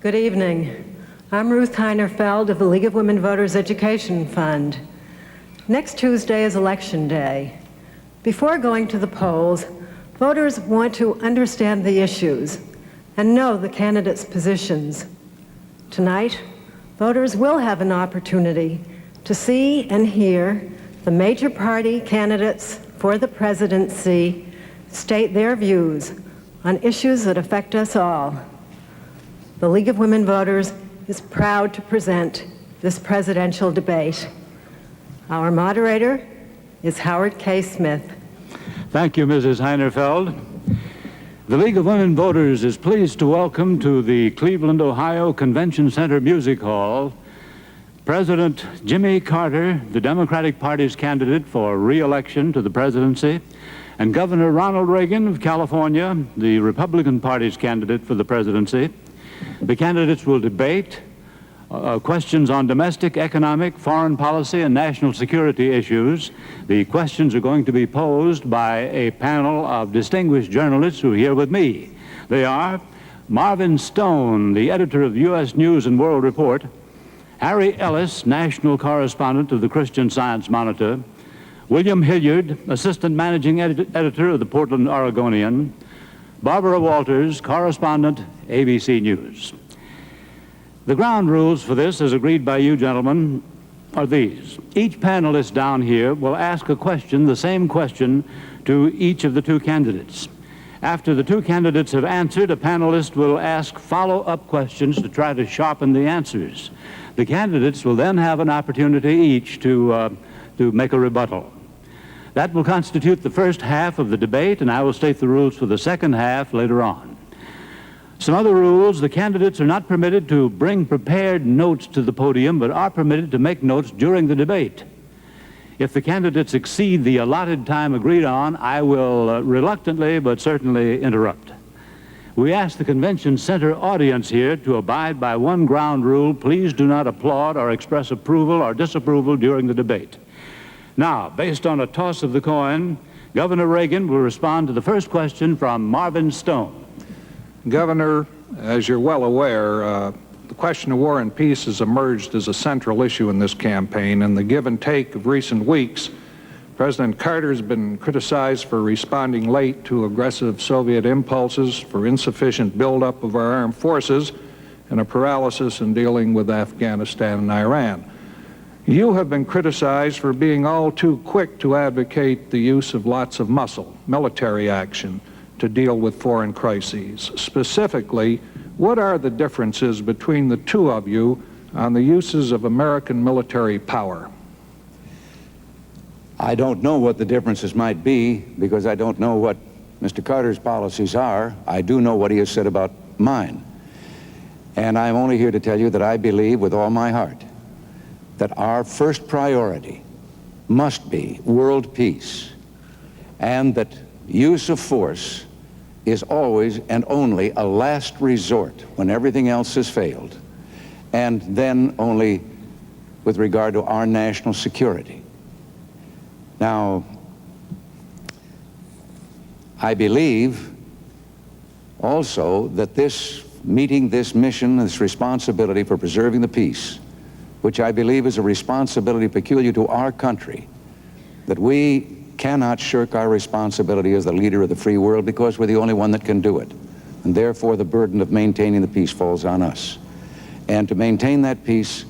Good evening. I'm Ruth Heinerfeld of the League of Women Voters Education Fund. Next Tuesday is Election Day. Before going to the polls, voters want to understand the issues and know the candidates' positions. Tonight, voters will have an opportunity to see and hear the major party candidates for the presidency state their views on issues that affect us all. The League of Women Voters is proud to present this presidential debate. Our moderator is Howard K. Smith. Thank you, Mrs. Heinerfeld. The League of Women Voters is pleased to welcome to the Cleveland, Ohio Convention Center Music Hall President Jimmy Carter, the Democratic Party's candidate for re-election to the presidency, and Governor Ronald Reagan of California, the Republican Party's candidate for the presidency. The candidates will debate questions on domestic, economic, foreign policy, and national security issues. The questions are going to be posed by a panel of distinguished journalists who are here with me. They are Marvin Stone, the editor of the U.S. News and World Report, Harry Ellis, national correspondent of the Christian Science Monitor, William Hilliard, assistant managing editor of the Portland Oregonian, Barbara Walters, correspondent, ABC News. The ground rules for this, as agreed by you gentlemen, are these. Each panelist down here will ask a question, the same question, to each of the two candidates. After the two candidates have answered, a panelist will ask follow-up questions to try to sharpen the answers. The candidates will then have an opportunity each to make a rebuttal. That will constitute the first half of the debate, and I will state the rules for the second half later on. Some other rules: the candidates are not permitted to bring prepared notes to the podium, but are permitted to make notes during the debate. If the candidates exceed the allotted time agreed on, I will reluctantly but certainly interrupt. We ask the convention center audience here to abide by one ground rule: please do not applaud or express approval or disapproval during the debate. Now, based on a toss of the coin, Governor Reagan will respond to the first question from Marvin Stone. Governor, as you're well aware, the question of war and peace has emerged as a central issue in this campaign. In the give and take of recent weeks, President Carter has been criticized for responding late to aggressive Soviet impulses, for insufficient buildup of our armed forces, and a paralysis in dealing with Afghanistan and Iran. You have been criticized for being all too quick to advocate the use of lots of muscle, military action, to deal with foreign crises. Specifically, what are the differences between the two of you on the uses of American military power? I don't know what the differences might be, because I don't know what Mr. Carter's policies are. I do know what he has said about mine. And I'm only here to tell you that I believe with all my heart that our first priority must be world peace, and that use of force is always and only a last resort when everything else has failed, and then only with regard to our national security. Now, I believe also that meeting this mission, this responsibility for preserving the peace, which I believe is a responsibility peculiar to our country, that we cannot shirk our responsibility as the leader of the free world, because we're the only one that can do it. And therefore the burden of maintaining the peace falls on us. And to maintain that peace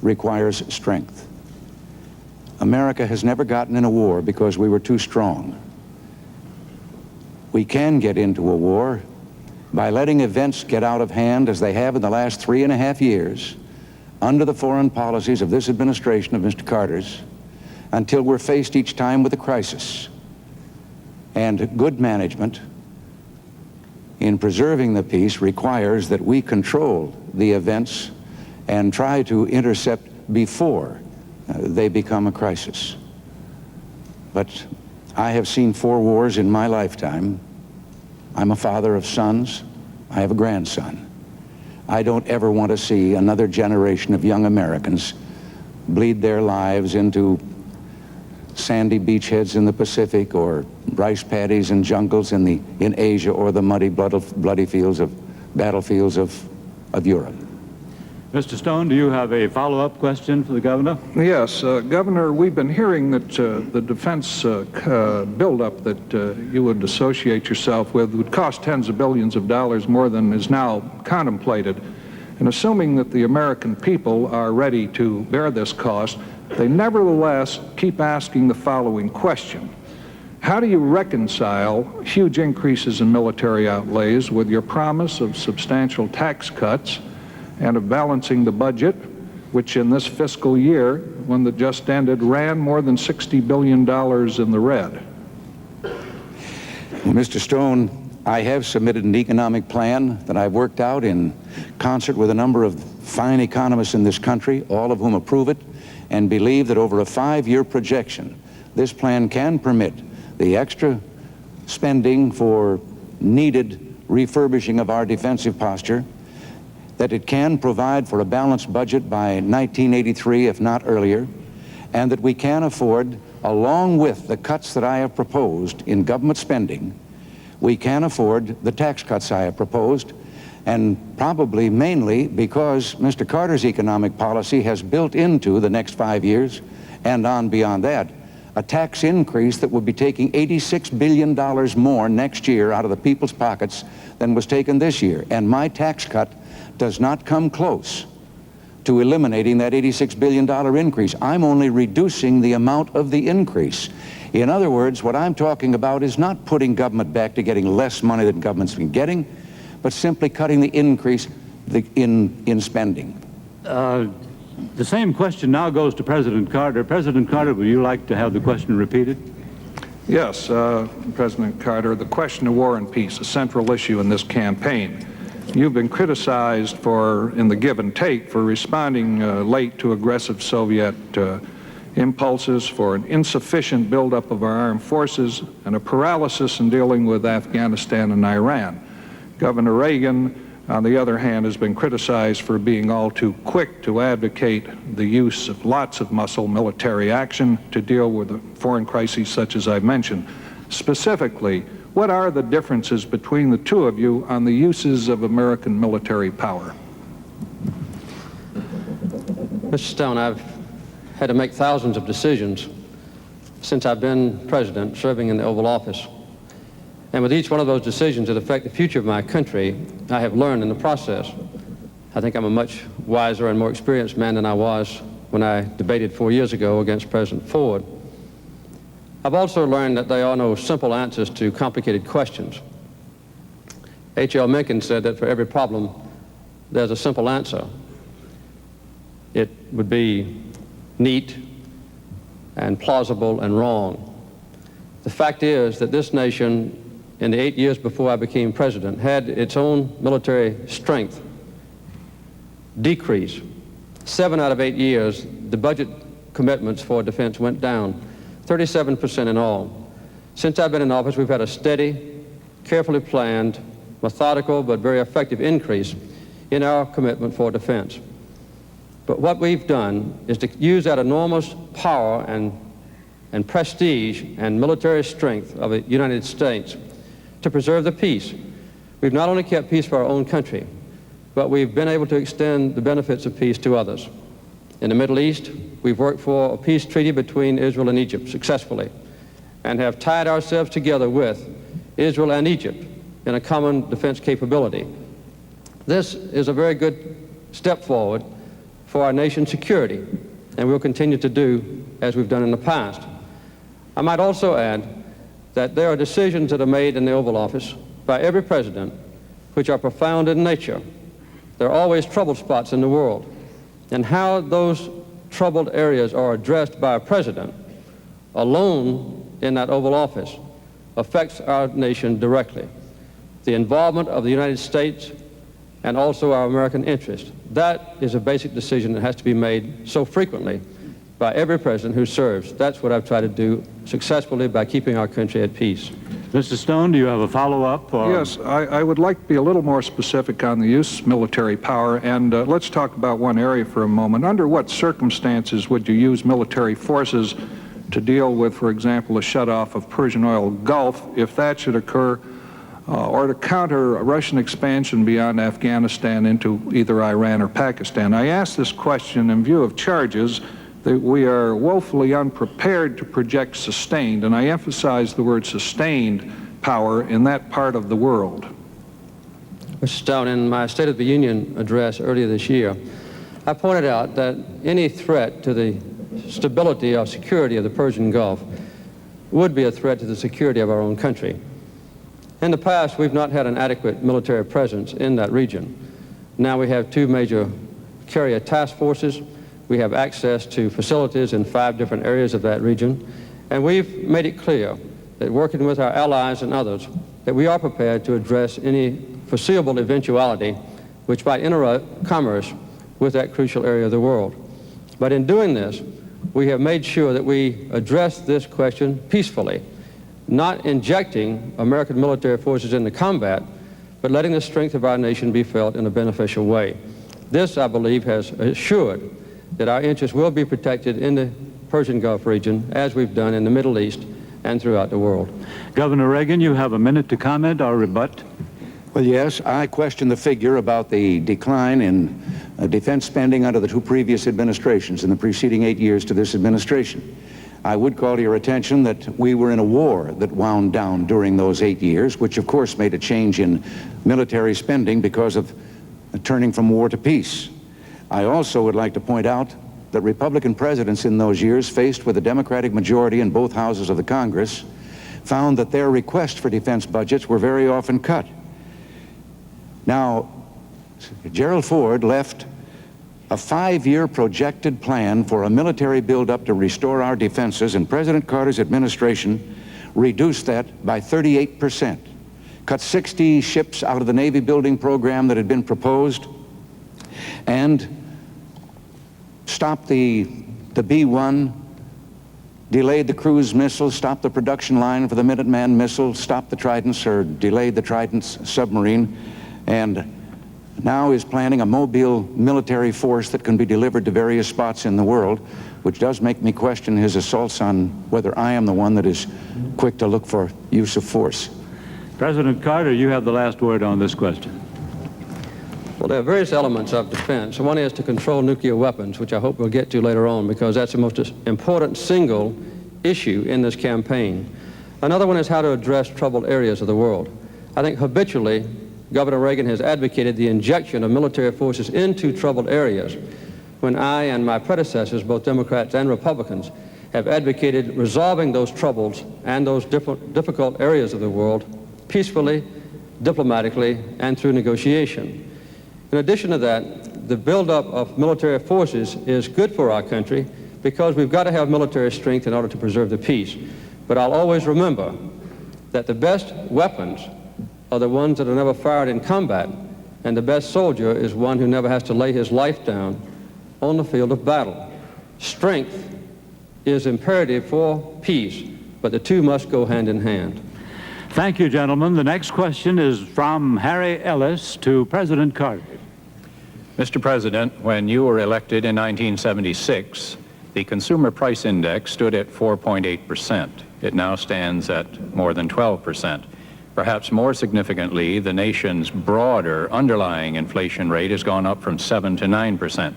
requires strength. America has never gotten in a war because we were too strong. We can get into a war by letting events get out of hand, as they have in the last 3.5 years, under the foreign policies of this administration of Mr. Carter's, until we're faced each time with a crisis. And good management in preserving the peace requires that we control the events and try to intercept before they become a crisis. But I have seen 4 wars in my lifetime. I'm a father of sons. I have a grandson. I don't ever want to see another generation of young Americans bleed their lives into sandy beachheads in the Pacific, or rice paddies and jungles in Asia, or the muddy, bloody battlefields of of Europe. Mr. Stone, do you have a follow-up question for the governor? Yes, Governor, we've been hearing that the defense buildup that you would associate yourself with would cost tens of billions of dollars more than is now contemplated. And assuming that the American people are ready to bear this cost, they nevertheless keep asking the following question. How do you reconcile huge increases in military outlays with your promise of substantial tax cuts and of balancing the budget, which in this fiscal year, one that just ended, ran more than $60 billion in the red? Well, Mr. Stone, I have submitted an economic plan that I've worked out in concert with a number of fine economists in this country, all of whom approve it and believe that over a 5-year projection, this plan can permit the extra spending for needed refurbishing of our defensive posture, that it can provide for a balanced budget by 1983, if not earlier, and that we can afford, along with the cuts that I have proposed in government spending, we can afford the tax cuts I have proposed, and probably mainly because Mr. Carter's economic policy has built into the next 5 years and on beyond that a tax increase that would be taking $86 billion more next year out of the people's pockets than was taken this year. And my tax cut does not come close to eliminating that $86 billion increase. I'm only reducing the amount of the increase. In other words, what I'm talking about is not putting government back to getting less money than government's been getting, but simply cutting the increase in spending. The same question now goes to President Carter. President Carter, would you like to have the question repeated? Yes, President Carter, the question of war and peace, a central issue in this campaign. You've been criticized for, in the give and take, for responding late to aggressive Soviet impulses, for an insufficient buildup of our armed forces, and a paralysis in dealing with Afghanistan and Iran. Governor Reagan, on the other hand, has been criticized for being all too quick to advocate the use of lots of muscle military action to deal with foreign crises such as I've mentioned. Specifically, what are the differences between the two of you on the uses of American military power? Mr. Stone, I've had to make thousands of decisions since I've been president, serving in the Oval Office. And with each one of those decisions that affect the future of my country, I have learned in the process. I think I'm a much wiser and more experienced man than I was when I debated 4 years ago against President Ford. I've also learned that there are no simple answers to complicated questions. H.L. Mencken said that for every problem, there's a simple answer. It would be neat and plausible and wrong. The fact is that this nation, in the 8 years before I became president, had its own military strength decrease. 7 out of 8 years, the budget commitments for defense went down, 37% in all. Since I've been in office, we've had a steady, carefully planned, methodical, but very effective increase in our commitment for defense. But what we've done is to use that enormous power and prestige and military strength of the United States to preserve the peace. We've not only kept peace for our own country, but we've been able to extend the benefits of peace to others. In the Middle East, we've worked for a peace treaty between Israel and Egypt successfully, and have tied ourselves together with Israel and Egypt in a common defense capability. This is a very good step forward for our nation's security, and we'll continue to do as we've done in the past. I might also add that there are decisions that are made in the Oval Office by every president which are profound in nature. There are always troubled spots in the world, and how those troubled areas are addressed by a president alone in that Oval Office affects our nation directly. The involvement of the United States and also our American interest, that is a basic decision that has to be made so frequently by every president who serves. That's what I've tried to do successfully by keeping our country at peace. Mr. Stone, do you have a follow-up? Yes, I would like to be a little more specific on the use of military power, and let's talk about one area for a moment. Under what circumstances would you use military forces to deal with, for example, a shutoff of Persian oil Gulf? If that should occur, or to counter Russian expansion beyond Afghanistan into either Iran or Pakistan. I ask this question in view of charges that we are woefully unprepared to project sustained, and I emphasize the word sustained, power in that part of the world. Mr. Stout, in my State of the Union address earlier this year, I pointed out that any threat to the stability or security of the Persian Gulf would be a threat to the security of our own country. In the past, we've not had an adequate military presence in that region. Now we have 2 major carrier task forces. We have access to facilities in 5 different areas of that region. And we've made it clear that working with our allies and others, that we are prepared to address any foreseeable eventuality which might interrupt commerce with that crucial area of the world. But in doing this, we have made sure that we address this question peacefully, not injecting American military forces into combat, but letting the strength of our nation be felt in a beneficial way. This, I believe, has assured that our interests will be protected in the Persian Gulf region, as we've done in the Middle East and throughout the world. Governor Reagan, you have a minute to comment or rebut. Well, yes, I question the figure about the decline in defense spending under the 2 previous administrations in the preceding 8 years to this administration. I would call to your attention that we were in a war that wound down during those 8 years, which of course made a change in military spending because of turning from war to peace. I also would like to point out that Republican presidents in those years, faced with a Democratic majority in both houses of the Congress, found that their requests for defense budgets were very often cut. Now, Gerald Ford left a 5-year projected plan for a military buildup to restore our defenses, and President Carter's administration reduced that by 38%, cut 60 ships out of the Navy building program that had been proposed, and stopped the B-1, delayed the cruise missiles, stopped the production line for the Minuteman missile, stopped the Tridents, or delayed the Tridents submarine, and now is planning a mobile military force that can be delivered to various spots in the world, which does make me question his assaults on whether I am the one that is quick to look for use of force. President Carter, you have the last word on this question. Well, there are various elements of defense. One is to control nuclear weapons, which I hope we'll get to later on, because that's the most important single issue in this campaign. Another one is how to address troubled areas of the world. I think habitually, Governor Reagan has advocated the injection of military forces into troubled areas, when I and my predecessors, both Democrats and Republicans, have advocated resolving those troubles and those difficult areas of the world peacefully, diplomatically, and through negotiation. In addition to that, the buildup of military forces is good for our country because we've got to have military strength in order to preserve the peace. But I'll always remember that the best weapons are the ones that are never fired in combat, and the best soldier is one who never has to lay his life down on the field of battle. Strength is imperative for peace, but the 2 must go hand in hand. Thank you, gentlemen. The next question is from Harry Ellis to President Carter. Mr. President, when you were elected in 1976, the Consumer Price Index stood at 4.8%. It now stands at more than 12%. Perhaps more significantly, the nation's broader underlying inflation rate has gone up from 7 to 9%.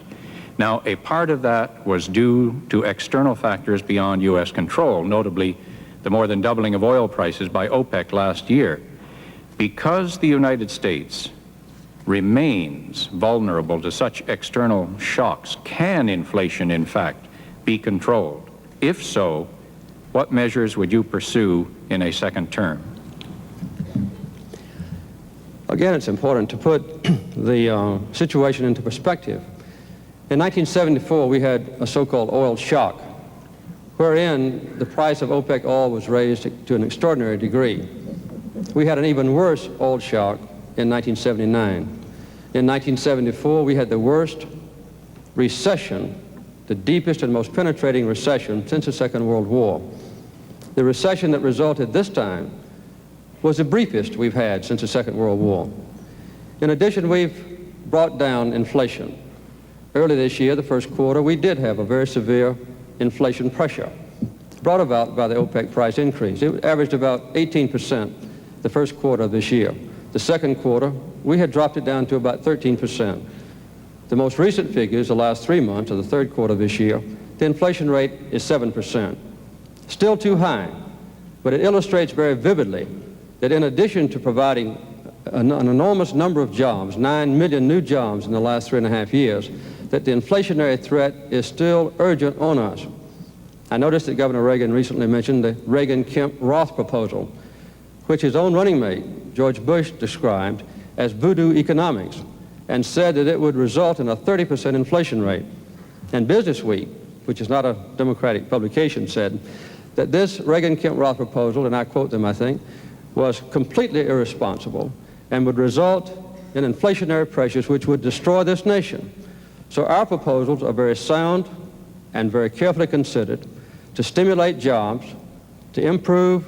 Now, a part of that was due to external factors beyond U.S. control, notably the more than doubling of oil prices by OPEC last year. Because the United States remains vulnerable to such external shocks, can inflation, in fact, be controlled? If so, what measures would you pursue in a second term? Again, it's important to put the situation into perspective. In 1974, we had a so-called oil shock, wherein the price of OPEC oil was raised to an extraordinary degree. We had an even worse oil shock in 1979. In 1974, we had the worst recession, the deepest and most penetrating recession since the Second World War. The recession that resulted this time was the briefest we've had since the Second World War. In addition, we've brought down inflation. Early this year, the first quarter, we did have a very severe inflation pressure brought about by the OPEC price increase. It averaged about 18% the first quarter of this year. The second quarter, we had dropped it down to about 13%. The most recent figures, the last 3 months of the third quarter of this year, the inflation rate is 7%. Still too high, but it illustrates very vividly that in addition to providing an enormous number of jobs, 9 million new jobs in the last 3.5 years, that the inflationary threat is still urgent on us. I noticed that Governor Reagan recently mentioned the Reagan-Kemp-Roth proposal, which his own running mate, George Bush, described as voodoo economics, and said that it would result in a 30% inflation rate. And Business Week, which is not a Democratic publication, said that this Reagan-Kemp-Roth proposal, and I quote them, I think, was completely irresponsible and would result in inflationary pressures which would destroy this nation. So our proposals are very sound and very carefully considered to stimulate jobs, to improve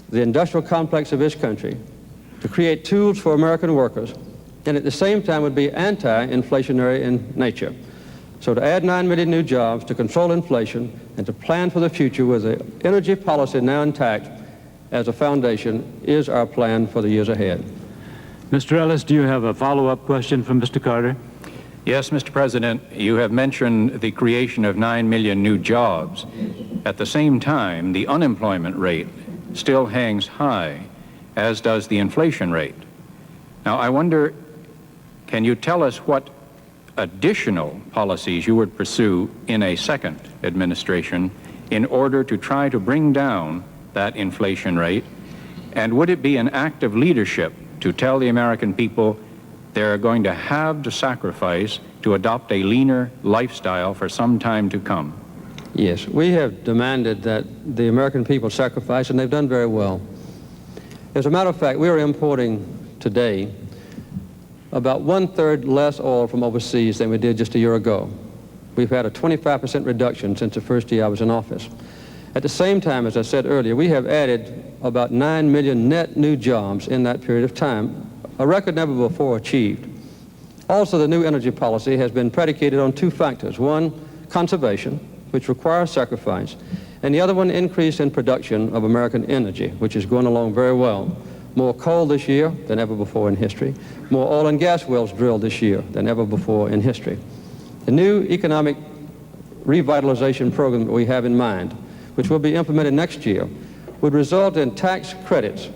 the industrial complex of this country, to create tools for American workers, and at the same time would be anti-inflationary in nature. So to add 9 million new jobs, to control inflation, and to plan for the future with the energy policy now intact as a foundation is our plan for the years ahead. Mr. Ellis, do you have a follow-up question from Mr. Carter? Yes, Mr. President, you have mentioned the creation of 9 million new jobs. At the same time, the unemployment rate still hangs high, as does the inflation rate. Now, I wonder, can you tell us what additional policies you would pursue in a second administration in order to try to bring down that inflation rate? And would it be an act of leadership to tell the American people they're going to have to sacrifice to adopt a leaner lifestyle for some time to come? Yes, we have demanded that the American people sacrifice, and they've done very well. As a matter of fact, we are importing today about 1/3 less oil from overseas than we did just a year ago. We've had a 25% reduction since the first year I was in office. At the same time, as I said earlier, we have added about 9 million net new jobs in that period of time, a record never before achieved. Also, the new energy policy has been predicated on two factors. One, conservation, which requires sacrifice, and the other one, increase in production of American energy, which is going along very well. More coal this year than ever before in history. More oil and gas wells drilled this year than ever before in history. The new economic revitalization program that we have in mind, which will be implemented next year, would result in tax credits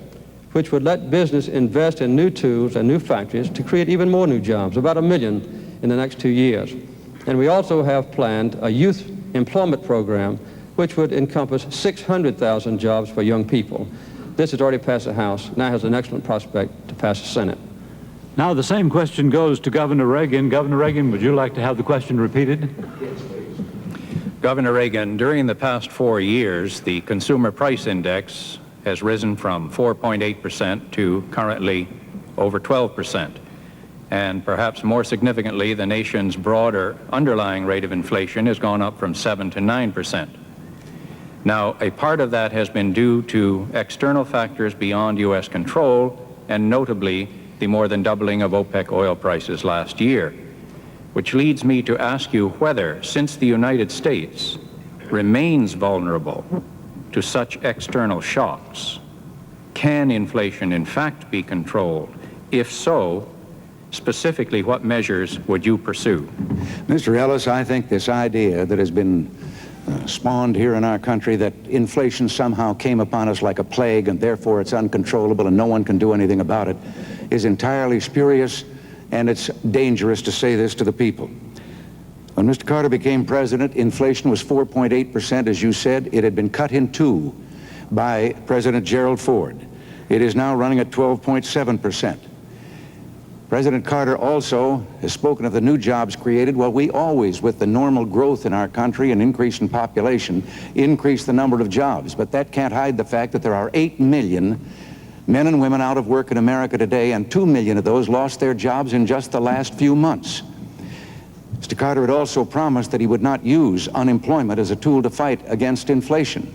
which would let business invest in new tools and new factories to create even more new jobs, about 1 million in the next 2 years. And we also have planned a youth employment program which would encompass 600,000 jobs for young people. This has already passed the House, now has an excellent prospect to pass the Senate. Now the same question goes to Governor Reagan. Governor Reagan, would you like to have the question repeated? Governor Reagan, during the past 4 years, the consumer price index has risen from 4.8% to currently over 12%. And perhaps more significantly, the nation's broader underlying rate of inflation has gone up from 7 to 9%. Now, a part of that has been due to external factors beyond U.S. control, and notably the more than doubling of OPEC oil prices last year, which leads me to ask you whether, since the United States remains vulnerable to such external shocks, can inflation in fact be controlled? If so, specifically, what measures would you pursue? Mr. Ellis, I think this idea that has been spawned here in our country that inflation somehow came upon us like a plague and therefore it's uncontrollable and no one can do anything about it is entirely spurious, and it's dangerous to say this to the people. When Mr. Carter became president, inflation was 4.8%, as you said. It had been cut in two by President Gerald Ford. It is now running at 12.7%. President Carter also has spoken of the new jobs created. Well, we always, with the normal growth in our country and increase in population, increase the number of jobs. But that can't hide the fact that there are 8 million men and women out of work in America today, and 2 million of those lost their jobs in just the last few months. Mr. Carter had also promised that he would not use unemployment as a tool to fight against inflation.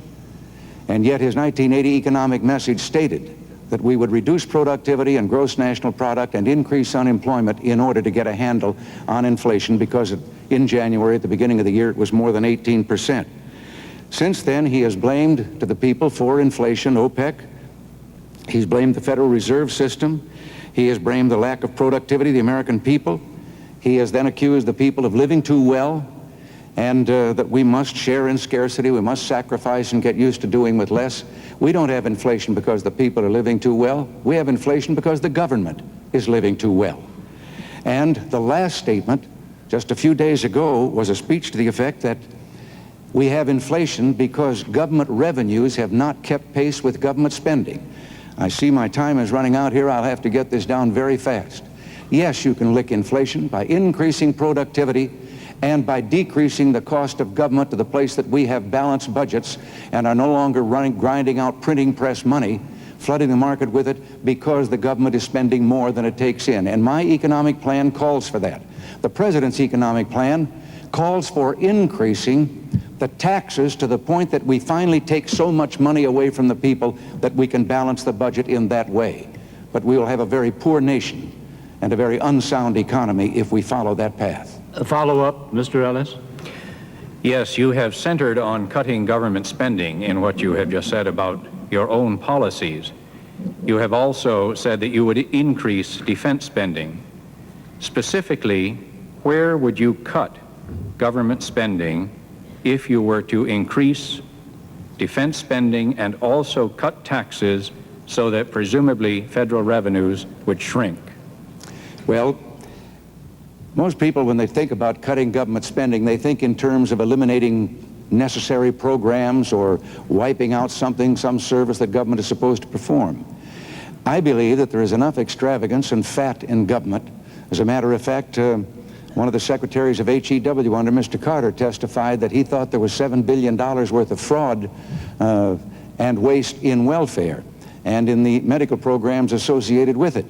And yet his 1980 economic message stated that we would reduce productivity and gross national product and increase unemployment in order to get a handle on inflation, because in January, at the beginning of the year, it was more than 18%. Since then, he has blamed to the people for inflation OPEC, He's blamed the Federal Reserve System. He has blamed the lack of productivity of the American people. He has then accused the people of living too well, and that we must share in scarcity, we must sacrifice and get used to doing with less. We don't have inflation because the people are living too well. We have inflation because the government is living too well. And the last statement, just a few days ago, was a speech to the effect that we have inflation because government revenues have not kept pace with government spending. I see my time is running out here. I'll have to get this down very fast. Yes, you can lick inflation by increasing productivity and by decreasing the cost of government to the place that we have balanced budgets and are no longer grinding out printing press money, flooding the market with it because the government is spending more than it takes in. And my economic plan calls for that. The President's economic plan calls for increasing the taxes to the point that we finally take so much money away from the people that we can balance the budget in that way. But we will have a very poor nation and a very unsound economy if we follow that path. A follow-up, Mr. Ellis? Yes, you have centered on cutting government spending in what you have just said about your own policies. You have also said that you would increase defense spending. Specifically, where would you cut government spending if you were to increase defense spending and also cut taxes so that presumably federal revenues would shrink? Well, most people, when they think about cutting government spending, they think in terms of eliminating necessary programs or wiping out some service that government is supposed to perform. I believe that there is enough extravagance and fat in government. As a matter of fact, one of the secretaries of HEW under Mr. Carter testified that he thought there was $7 billion worth of fraud and waste in welfare and in the medical programs associated with it.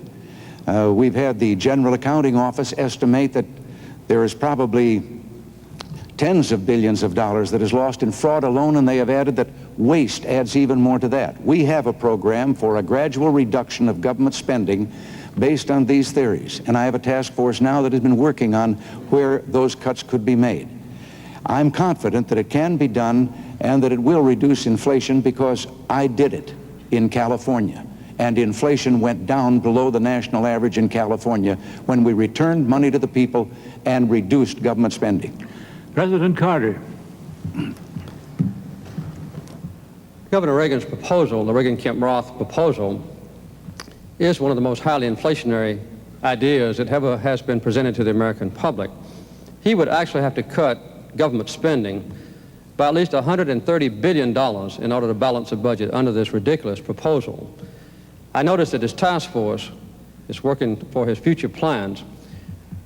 We've had the General Accounting Office estimate that there is probably tens of billions of dollars that is lost in fraud alone, and they have added that waste adds even more to that. We have a program for a gradual reduction of government spending based on these theories, and I have a task force now that has been working on where those cuts could be made. I'm confident that it can be done and that it will reduce inflation because I did it in California. And inflation went down below the national average in California when we returned money to the people and reduced government spending. President Carter. Governor Reagan's proposal, the Reagan-Kemp-Roth proposal, is one of the most highly inflationary ideas that ever has been presented to the American public. He would actually have to cut government spending by at least $130 billion in order to balance the budget under this ridiculous proposal. I noticed that his task force is working for his future plans,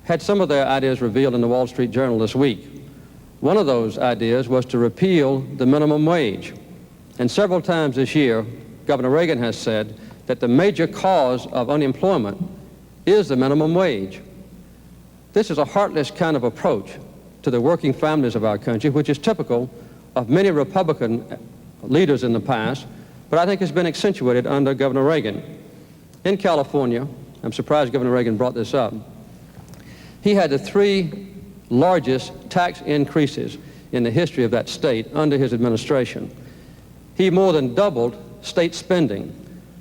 had some of their ideas revealed in the Wall Street Journal this week. One of those ideas was to repeal the minimum wage. And several times this year, Governor Reagan has said that the major cause of unemployment is the minimum wage. This is a heartless kind of approach to the working families of our country, which is typical of many Republican leaders in the past, but I think has been accentuated under Governor Reagan. In California, I'm surprised Governor Reagan brought this up, he had the three largest tax increases in the history of that state under his administration. He more than doubled state spending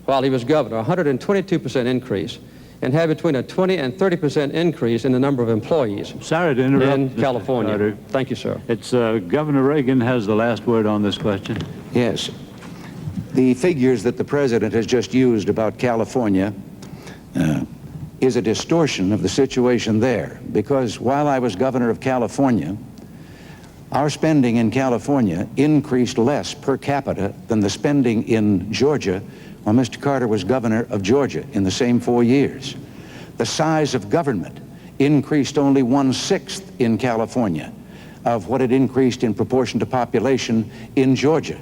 while he was governor, a 122% increase, and had between a 20 and 30% increase in the number of employees. Sorry to interrupt, in Mr. California. Carter. Thank you, sir. It's Governor Reagan has the last word on this question. Yes. The figures that the President has just used about California is a distortion of the situation there, because while I was governor of California, our spending in California increased less per capita than the spending in Georgia while Mr. Carter was governor of Georgia in the same 4 years. The size of government increased only 1/6 in California of what it increased in proportion to population in Georgia.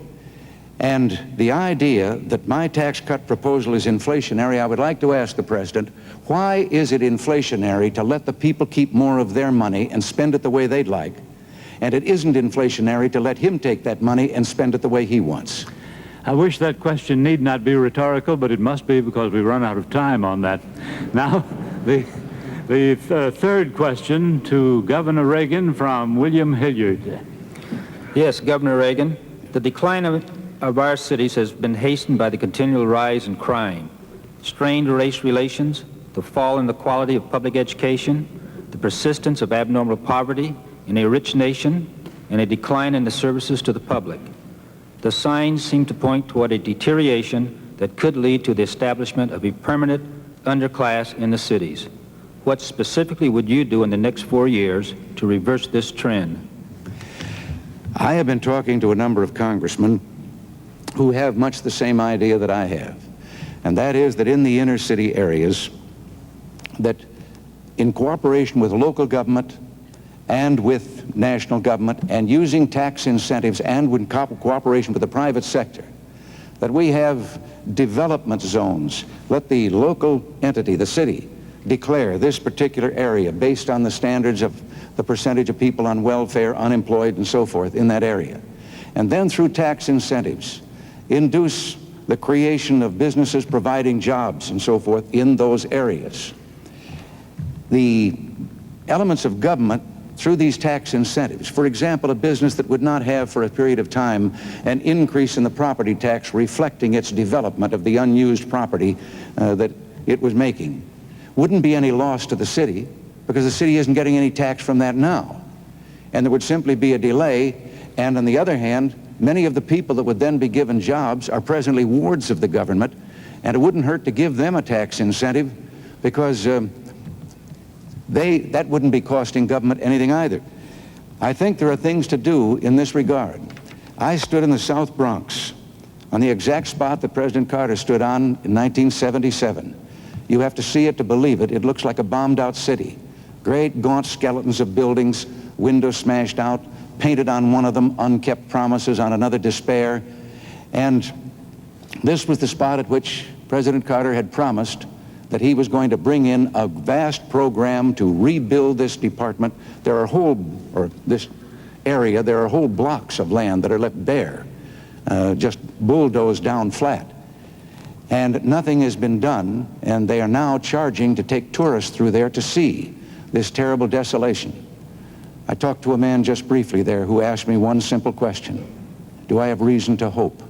And the idea that my tax cut proposal is inflationary, I would like to ask the President, why is it inflationary to let the people keep more of their money and spend it the way they'd like, and it isn't inflationary to let him take that money and spend it the way he wants? I wish that question need not be rhetorical, but it must be because we run out of time on that. Now, the third question to Governor Reagan from William Hilliard. Yes, Governor Reagan, the decline of of our cities has been hastened by the continual rise in crime, strained race relations, the fall in the quality of public education, the persistence of abnormal poverty in a rich nation, and a decline in the services to the public. The signs seem to point toward a deterioration that could lead to the establishment of a permanent underclass in the cities. What specifically would you do in the next 4 years to reverse this trend? I have been talking to a number of congressmen who have much the same idea that I have, and that is that in the inner city areas, that in cooperation with local government and with national government and using tax incentives and with cooperation with the private sector, that we have development zones. Let the local entity, the city, declare this particular area based on the standards of the percentage of people on welfare, unemployed, and so forth in that area. And then through tax incentives, induce the creation of businesses providing jobs and so forth in those areas. The elements of government through these tax incentives, for example, a business that would not have for a period of time an increase in the property tax reflecting its development of the unused property that it was making, wouldn't be any loss to the city because the city isn't getting any tax from that now. And there would simply be a delay, and on the other hand, many of the people that would then be given jobs are presently wards of the government, and it wouldn't hurt to give them a tax incentive because that wouldn't be costing government anything either. I think there are things to do in this regard. I stood in the South Bronx on the exact spot that President Carter stood on in 1977. You have to see it to believe it. It looks like a bombed out city. Great gaunt skeletons of buildings, windows smashed out, painted on one of them, unkept promises, on another despair. And this was the spot at which President Carter had promised that he was going to bring in a vast program to rebuild this department. There are this area, there are whole blocks of land that are left bare, just bulldozed down flat. And nothing has been done, and they are now charging to take tourists through there to see this terrible desolation. I talked to a man just briefly there who asked me one simple question: do I have reason to hope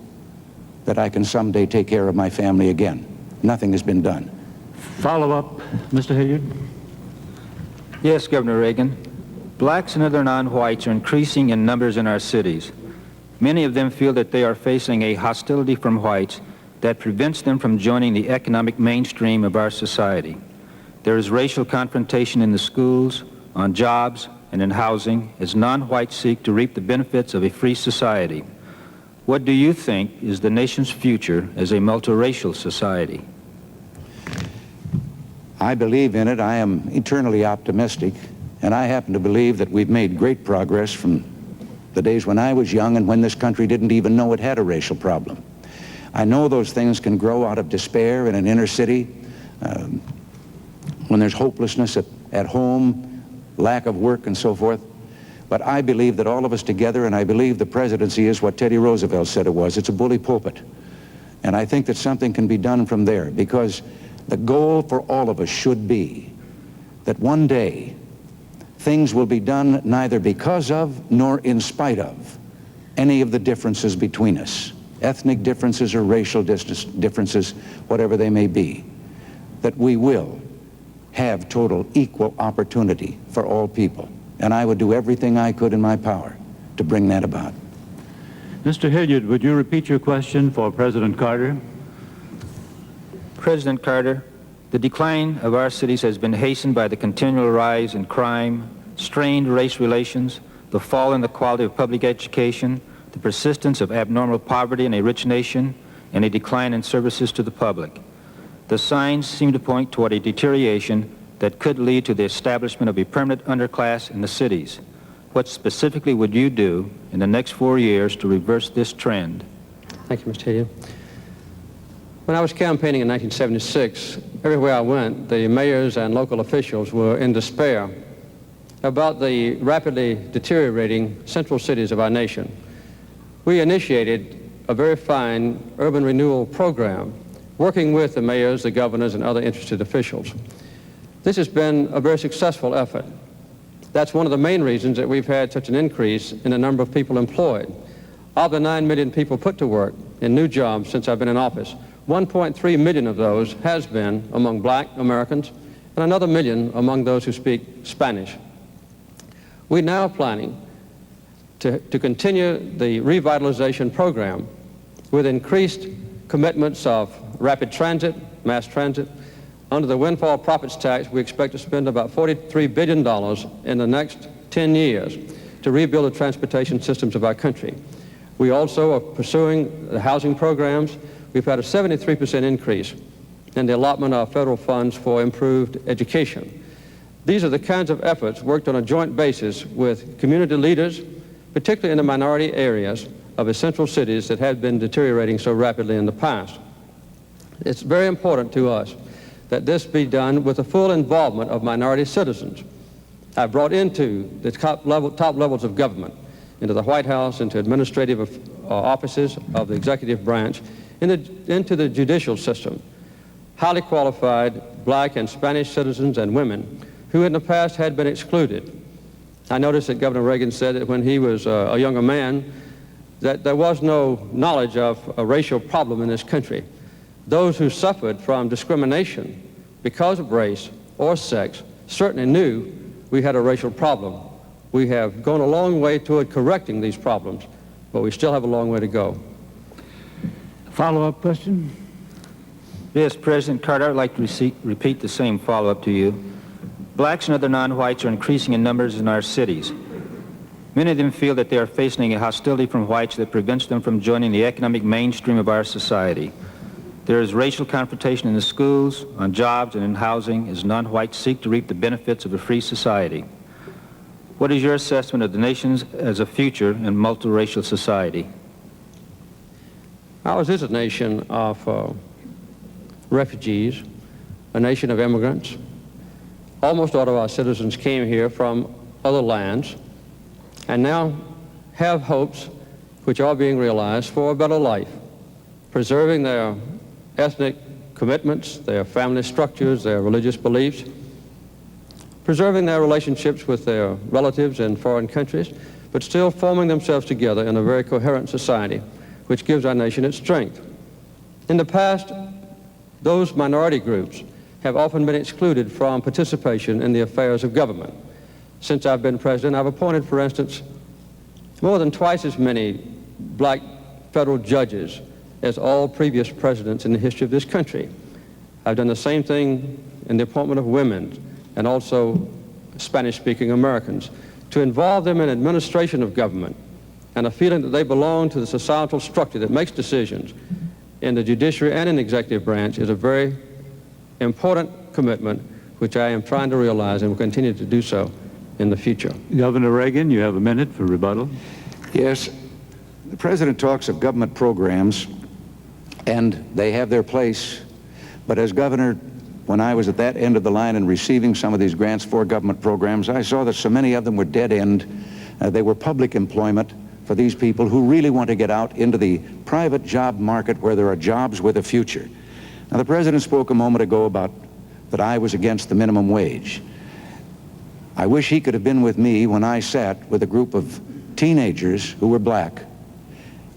that I can someday take care of my family again? Nothing has been done. Follow up, Mr. Hilliard. Yes, Governor Reagan. Blacks and other non-whites are increasing in numbers in our cities. Many of them feel that they are facing a hostility from whites that prevents them from joining the economic mainstream of our society. There is racial confrontation in the schools, on jobs, and in housing as non-whites seek to reap the benefits of a free society. What do you think is the nation's future as a multiracial society? I believe in it. I am eternally optimistic, and I happen to believe that we've made great progress from the days when I was young and when this country didn't even know it had a racial problem. I know those things can grow out of despair in an inner city, when there's hopelessness at home, lack of work, and so forth. But I believe that all of us together, and I believe the presidency is what Teddy Roosevelt said it was. It's a bully pulpit. And I think that something can be done from there, because the goal for all of us should be that one day things will be done neither because of nor in spite of any of the differences between us, ethnic differences or racial differences, whatever they may be, that we will have total equal opportunity for all people. And I would do everything I could in my power to bring that about. Mr. Hilliard, would you repeat your question for President Carter? President Carter, the decline of our cities has been hastened by the continual rise in crime, strained race relations, the fall in the quality of public education, the persistence of abnormal poverty in a rich nation, and a decline in services to the public. The signs seem to point toward a deterioration that could lead to the establishment of a permanent underclass in the cities. What specifically would you do in the next 4 years to reverse this trend? Thank you, Mr. Hilliard. When I was campaigning in 1976, everywhere I went, the mayors and local officials were in despair about the rapidly deteriorating central cities of our nation. We initiated a very fine urban renewal program, working with the mayors, the governors, and other interested officials. This has been a very successful effort. That's one of the main reasons that we've had such an increase in the number of people employed. Of the 9 million people put to work in new jobs since I've been in office, 1.3 million of those has been among black Americans and another million among those who speak Spanish. We're now planning to continue the revitalization program with increased commitments of rapid transit, mass transit. Under the windfall profits tax, we expect to spend about $43 billion in the next 10 years to rebuild the transportation systems of our country. We also are pursuing the housing programs. We've had a 73% increase in the allotment of federal funds for improved education. These are the kinds of efforts worked on a joint basis with community leaders, particularly in the minority areas of essential cities that had been deteriorating so rapidly in the past. It's very important to us that this be done with the full involvement of minority citizens. I've brought into the top levels of government, into the White House, into administrative offices of the executive branch, into the judicial system, highly qualified black and Spanish citizens and women who in the past had been excluded. I noticed that Governor Reagan said that when he was a younger man that there was no knowledge of a racial problem in this country. Those who suffered from discrimination because of race or sex certainly knew we had a racial problem. We have gone a long way toward correcting these problems, but we still have a long way to go. Follow-up question? Yes, President Carter, I'd like to repeat the same follow-up to you. Blacks and other non-whites are increasing in numbers in our cities. Many of them feel that they are facing a hostility from whites that prevents them from joining the economic mainstream of our society. There is racial confrontation in the schools, on jobs, and in housing as non-whites seek to reap the benefits of a free society. What is your assessment of the nation as a future and multiracial society? Ours is a nation of refugees, a nation of immigrants. Almost all of our citizens came here from other lands and now have hopes which are being realized for a better life, preserving their ethnic commitments, their family structures, their religious beliefs, preserving their relationships with their relatives in foreign countries, but still forming themselves together in a very coherent society, which gives our nation its strength. In the past, those minority groups have often been excluded from participation in the affairs of government. Since I've been president, I've appointed, for instance, more than twice as many black federal judges as all previous presidents in the history of this country. I've done the same thing in the appointment of women and also Spanish-speaking Americans, to involve them in administration of government and a feeling that they belong to the societal structure that makes decisions in the judiciary and in the executive branch is a very important commitment which I am trying to realize and will continue to do so in the future. Governor Reagan, you have a minute for rebuttal. Yes, the president talks of government programs, and they have their place. But as governor, when I was at that end of the line and receiving some of these grants for government programs, I saw that so many of them were dead end. They were public employment for these people who really want to get out into the private job market where there are jobs with a future. Now, the president spoke a moment ago about that I was against the minimum wage. I wish he could have been with me when I sat with a group of teenagers who were black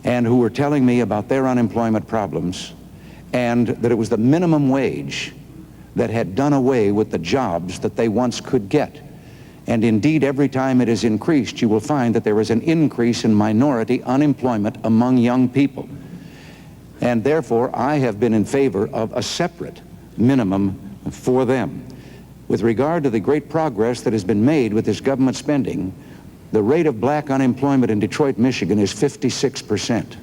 and who were telling me about their unemployment problems, and that it was the minimum wage that had done away with the jobs that they once could get. And indeed, every time it has increased, you will find that there is an increase in minority unemployment among young people. And therefore, I have been in favor of a separate minimum for them. With regard to the great progress that has been made with this government spending, the rate of black unemployment in Detroit, Michigan is 56%.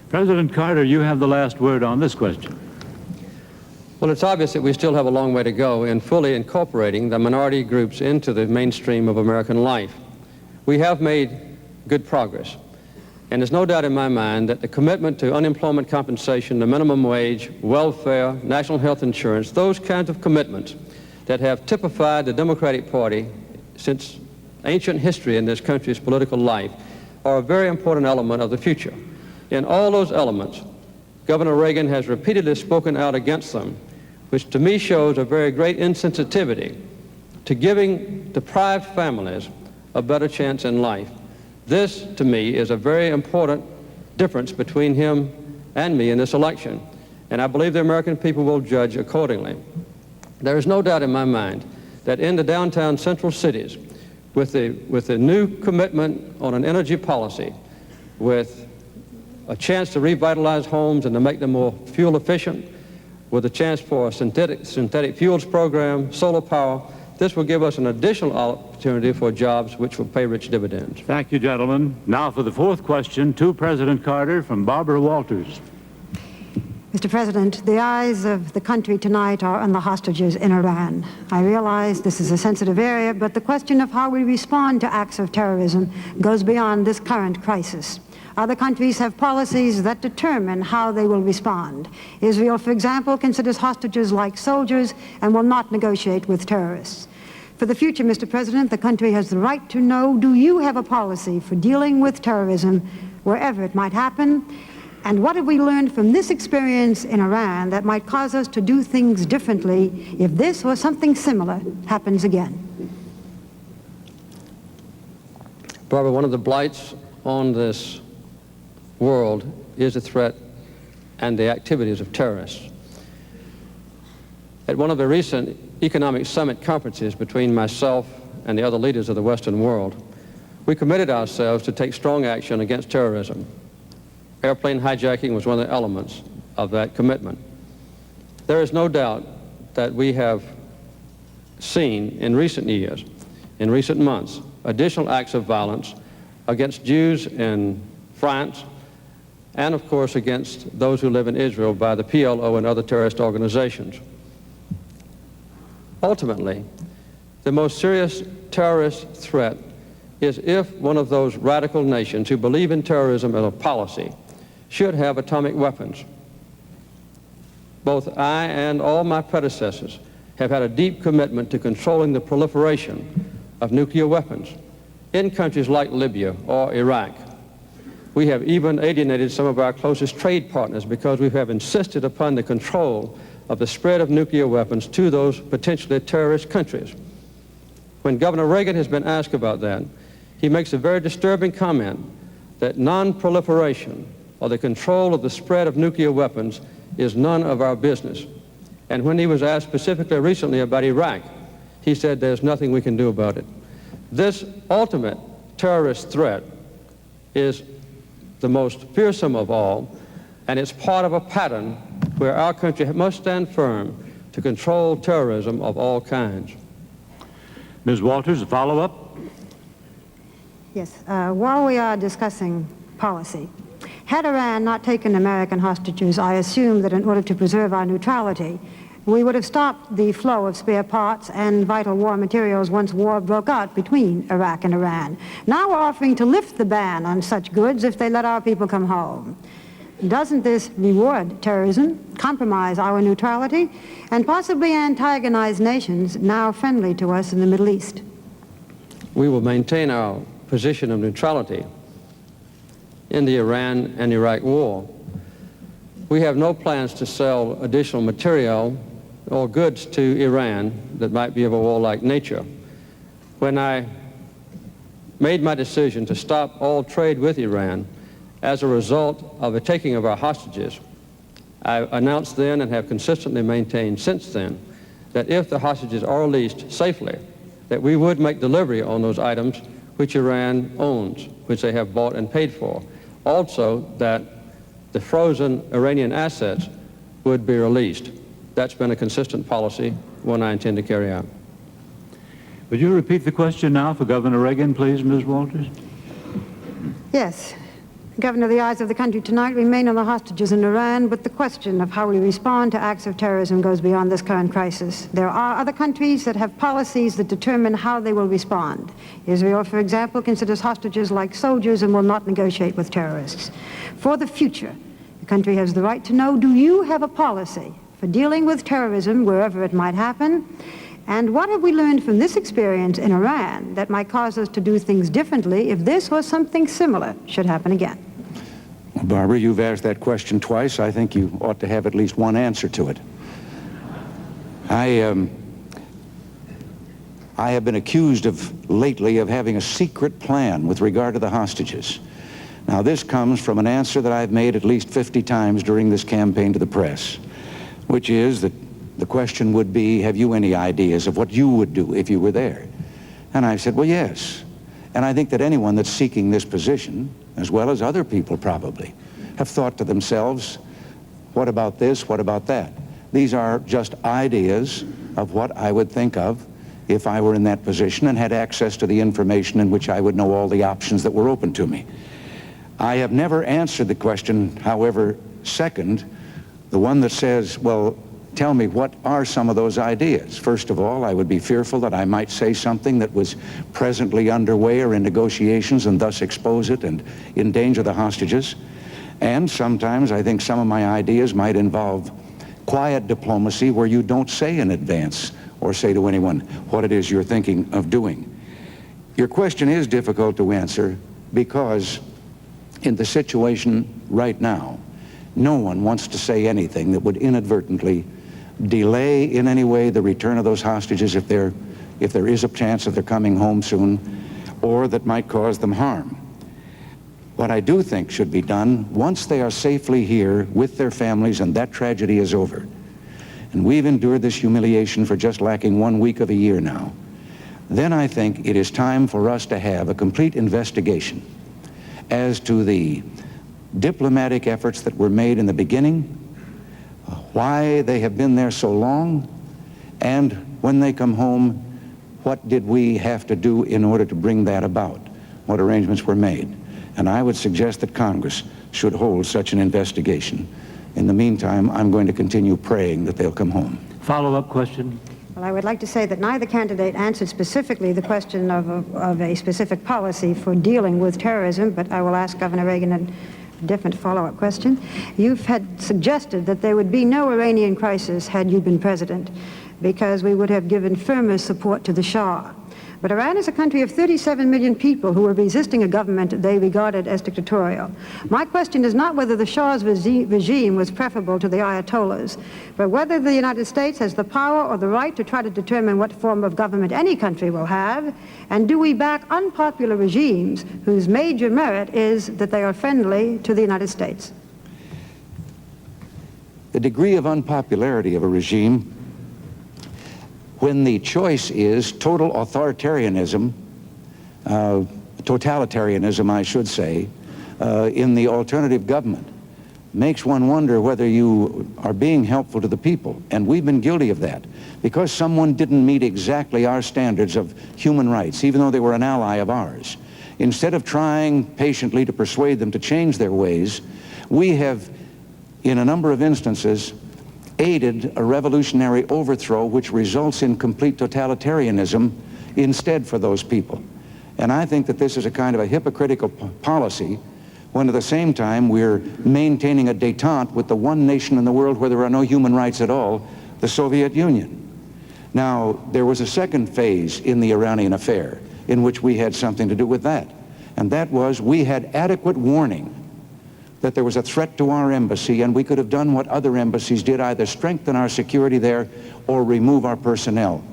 President Carter, you have the last word on this question. Well, it's obvious that we still have a long way to go in fully incorporating the minority groups into the mainstream of American life. We have made good progress. And there's no doubt in my mind that the commitment to unemployment compensation, the minimum wage, welfare, national health insurance, those kinds of commitments that have typified the Democratic Party since ancient history in this country's political life are a very important element of the future. In all those elements, Governor Reagan has repeatedly spoken out against them, which to me shows a very great insensitivity to giving deprived families a better chance in life. This, to me, is a very important difference between him and me in this election, and I believe the American people will judge accordingly. There is no doubt in my mind that in the downtown central cities, with the new commitment on an energy policy, with a chance to revitalize homes and to make them more fuel efficient, with a chance for a synthetic fuels program, solar power, this will give us an additional opportunity for jobs which will pay rich dividends. Thank you, gentlemen. Now for the fourth question to President Carter from Barbara Walters. Mr. President, the eyes of the country tonight are on the hostages in Iran. I realize this is a sensitive area, but the question of how we respond to acts of terrorism goes beyond this current crisis. Other countries have policies that determine how they will respond. Israel, for example, considers hostages like soldiers and will not negotiate with terrorists. For the future, Mr. President, the country has the right to know, do you have a policy for dealing with terrorism wherever it might happen? And what have we learned from this experience in Iran that might cause us to do things differently if this or something similar happens again? Barbara, one of the blights on this world is the threat and the activities of terrorists. At one of the recent economic summit conferences between myself and the other leaders of the Western world, we committed ourselves to take strong action against terrorism. Airplane hijacking was one of the elements of that commitment. There is no doubt that we have seen in recent years, in recent months, additional acts of violence against Jews in France and, of course, against those who live in Israel by the PLO and other terrorist organizations. Ultimately, the most serious terrorist threat is if one of those radical nations who believe in terrorism as a policy should have atomic weapons. Both I and all my predecessors have had a deep commitment to controlling the proliferation of nuclear weapons in countries like Libya or Iraq. We have even alienated some of our closest trade partners because we have insisted upon the control of the spread of nuclear weapons to those potentially terrorist countries. When Governor Reagan has been asked about that, he makes a very disturbing comment that non-proliferation or the control of the spread of nuclear weapons is none of our business. And when he was asked specifically recently about Iraq, he said there's nothing we can do about it. This ultimate terrorist threat is the most fearsome of all, and it's part of a pattern where our country must stand firm to control terrorism of all kinds. Ms. Walters, a follow-up? Yes. While we are discussing policy, had Iran not taken American hostages, I assume that in order to preserve our neutrality, we would have stopped the flow of spare parts and vital war materials once war broke out between Iraq and Iran. Now we're offering to lift the ban on such goods if they let our people come home. Doesn't this reward terrorism, compromise our neutrality, and possibly antagonize nations now friendly to us in the Middle East? We will maintain our position of neutrality in the Iran and Iraq war. We have no plans to sell additional material or goods to Iran that might be of a warlike nature. When I made my decision to stop all trade with Iran as a result of the taking of our hostages, I announced then and have consistently maintained since then that if the hostages are released safely, that we would make delivery on those items which Iran owns, which they have bought and paid for. Also, that the frozen Iranian assets would be released. That's been a consistent policy, one I intend to carry out. Would you repeat the question now for Governor Reagan, please, Ms. Walters? Yes. Governor, the eyes of the country tonight remain on the hostages in Iran, but the question of how we respond to acts of terrorism goes beyond this current crisis. There are other countries that have policies that determine how they will respond. Israel, for example, considers hostages like soldiers and will not negotiate with terrorists. For the future, the country has the right to know, do you have a policy for dealing with terrorism wherever it might happen? And what have we learned from this experience in Iran that might cause us to do things differently if this or something similar should happen again? Well, Barbara, you've asked that question twice. I think you ought to have at least one answer to it. I have been accused lately of having a secret plan with regard to the hostages. Now, this comes from an answer that I've made at least 50 times during this campaign to the press, which is that the question would be, have you any ideas of what you would do if you were there? And I've said, well, yes. And I think that anyone that's seeking this position, as well as other people probably, have thought to themselves, what about this, what about that? These are just ideas of what I would think of if I were in that position and had access to the information in which I would know all the options that were open to me. I have never answered the question, however, second, the one that says, well, tell me, what are some of those ideas? First of all, I would be fearful that I might say something that was presently underway or in negotiations and thus expose it and endanger the hostages. And sometimes I think some of my ideas might involve quiet diplomacy where you don't say in advance or say to anyone what it is you're thinking of doing. Your question is difficult to answer because in the situation right now, no one wants to say anything that would inadvertently delay in any way the return of those hostages if there is a chance that they're coming home soon, or that might cause them harm. What I do think should be done, once they are safely here with their families and that tragedy is over, and we've endured this humiliation for just lacking 1 week of a year now, then I think it is time for us to have a complete investigation as to the diplomatic efforts that were made in the beginning, why they have been there so long, and when they come home, what did we have to do in order to bring that about? What arrangements were made? And I would suggest that Congress should hold such an investigation. In the meantime, I'm going to continue praying that they'll come home. Follow-up question? Well, I would like to say that neither candidate answered specifically the question of a specific policy for dealing with terrorism, but I will ask Governor Reagen a different follow-up question. You've had suggested that there would be no Iranian crisis had you been president, because we would have given firmer support to the Shah. But Iran is a country of 37 million people who are resisting a government they regarded as dictatorial. My question is not whether the Shah's regime was preferable to the Ayatollahs, but whether the United States has the power or the right to try to determine what form of government any country will have, and do we back unpopular regimes whose major merit is that they are friendly to the United States? The degree of unpopularity of a regime, when the choice is total authoritarianism, totalitarianism, I should say, in the alternative government, makes one wonder whether you are being helpful to the people. And we've been guilty of that. Because someone didn't meet exactly our standards of human rights, even though they were an ally of ours, instead of trying patiently to persuade them to change their ways, we have, in a number of instances, aided a revolutionary overthrow which results in complete totalitarianism instead for those people. And I think that this is a kind of a hypocritical policy when at the same time we're maintaining a détente with the one nation in the world where there are no human rights at all, the Soviet Union. Now, there was a second phase in the Iranian affair in which we had something to do with that. And that was we had adequate warning that there was a threat to our embassy, and we could have done what other embassies did, either strengthen our security there or remove our personnel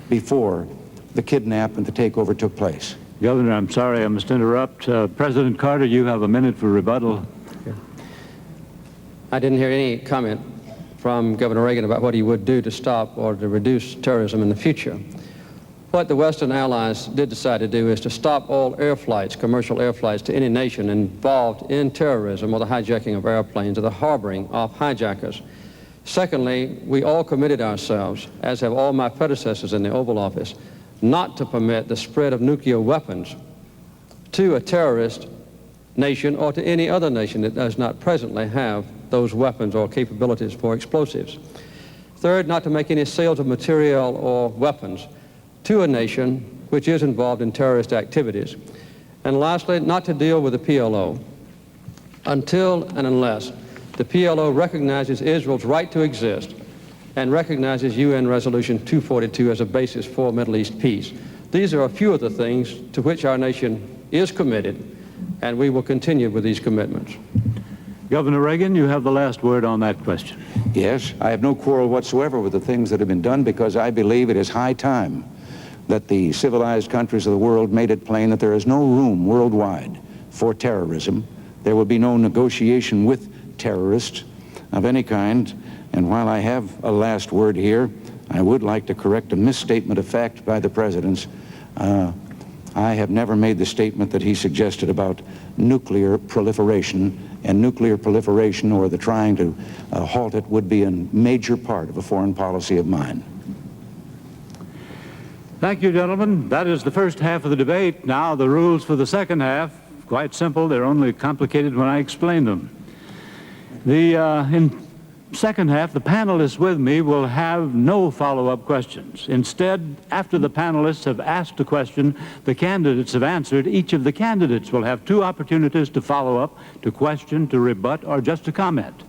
before the kidnap and the takeover took place. Governor, I'm sorry, I must interrupt. President Carter, you have a minute for rebuttal. I didn't hear any comment from Governor Reagan about what he would do to stop or to reduce terrorism in the future. What the Western allies did decide to do is to stop all air flights, commercial air flights, to any nation involved in terrorism or the hijacking of airplanes or the harboring of hijackers. Secondly, we all committed ourselves, as have all my predecessors in the Oval Office, not to permit the spread of nuclear weapons to a terrorist nation or to any other nation that does not presently have those weapons or capabilities for explosives. Third, not to make any sales of material or weapons to a nation which is involved in terrorist activities. And lastly, not to deal with the PLO until and unless the PLO recognizes Israel's right to exist and recognizes UN Resolution 242 as a basis for Middle East peace. These are a few of the things to which our nation is committed, and we will continue with these commitments. Governor Reagan, you have the last word on that question. Yes, I have no quarrel whatsoever with the things that have been done because I believe it is high time that the civilized countries of the world made it plain that there is no room worldwide for terrorism. There will be no negotiation with terrorists of any kind. And while I have a last word here, I would like to correct a misstatement of fact by the President. I have never made the statement that he suggested about nuclear proliferation, and nuclear proliferation or the trying to halt it would be a major part of a foreign policy of mine. Thank you, gentlemen. That is the first half of the debate. Now the rules for the second half, quite simple. They're only complicated when I explain them. In second half, the panelists with me will have no follow-up questions. Instead, after the panelists have asked a question the candidates have answered, each of the candidates will have 2 opportunities to follow up, to question, to rebut, or just to comment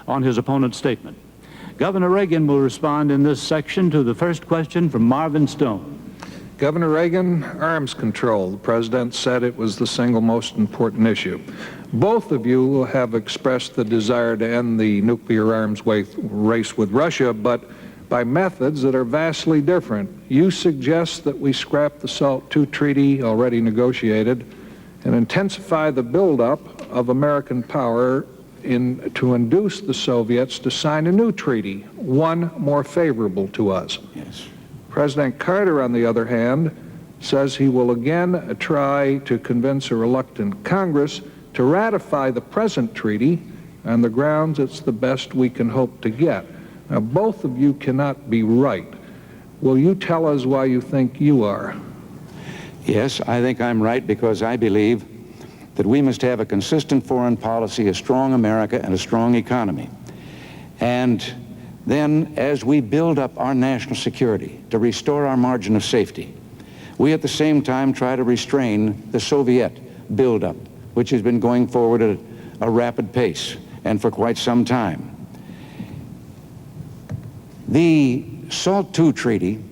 on his opponent's statement. Governor Reagan will respond in this section to the first question from Marvin Stone. Governor Reagan, arms control. The President said it was the single most important issue. Both of you have expressed the desire to end the nuclear arms race with Russia, but by methods that are vastly different. You suggest that we scrap the SALT II treaty already negotiated and intensify the buildup of American power to induce the Soviets to sign a new treaty, one more favorable to us. Yes. President Carter, on the other hand, says he will again try to convince a reluctant Congress to ratify the present treaty on the grounds it's the best we can hope to get. Now, both of you cannot be right. Will you tell us why you think you are? Yes, I think I'm right because I believe that we must have a consistent foreign policy, a strong America, and a strong economy. And then, as we build up our national security to restore our margin of safety, we at the same time try to restrain the Soviet buildup, which has been going forward at a rapid pace and for quite some time. The SALT II treaty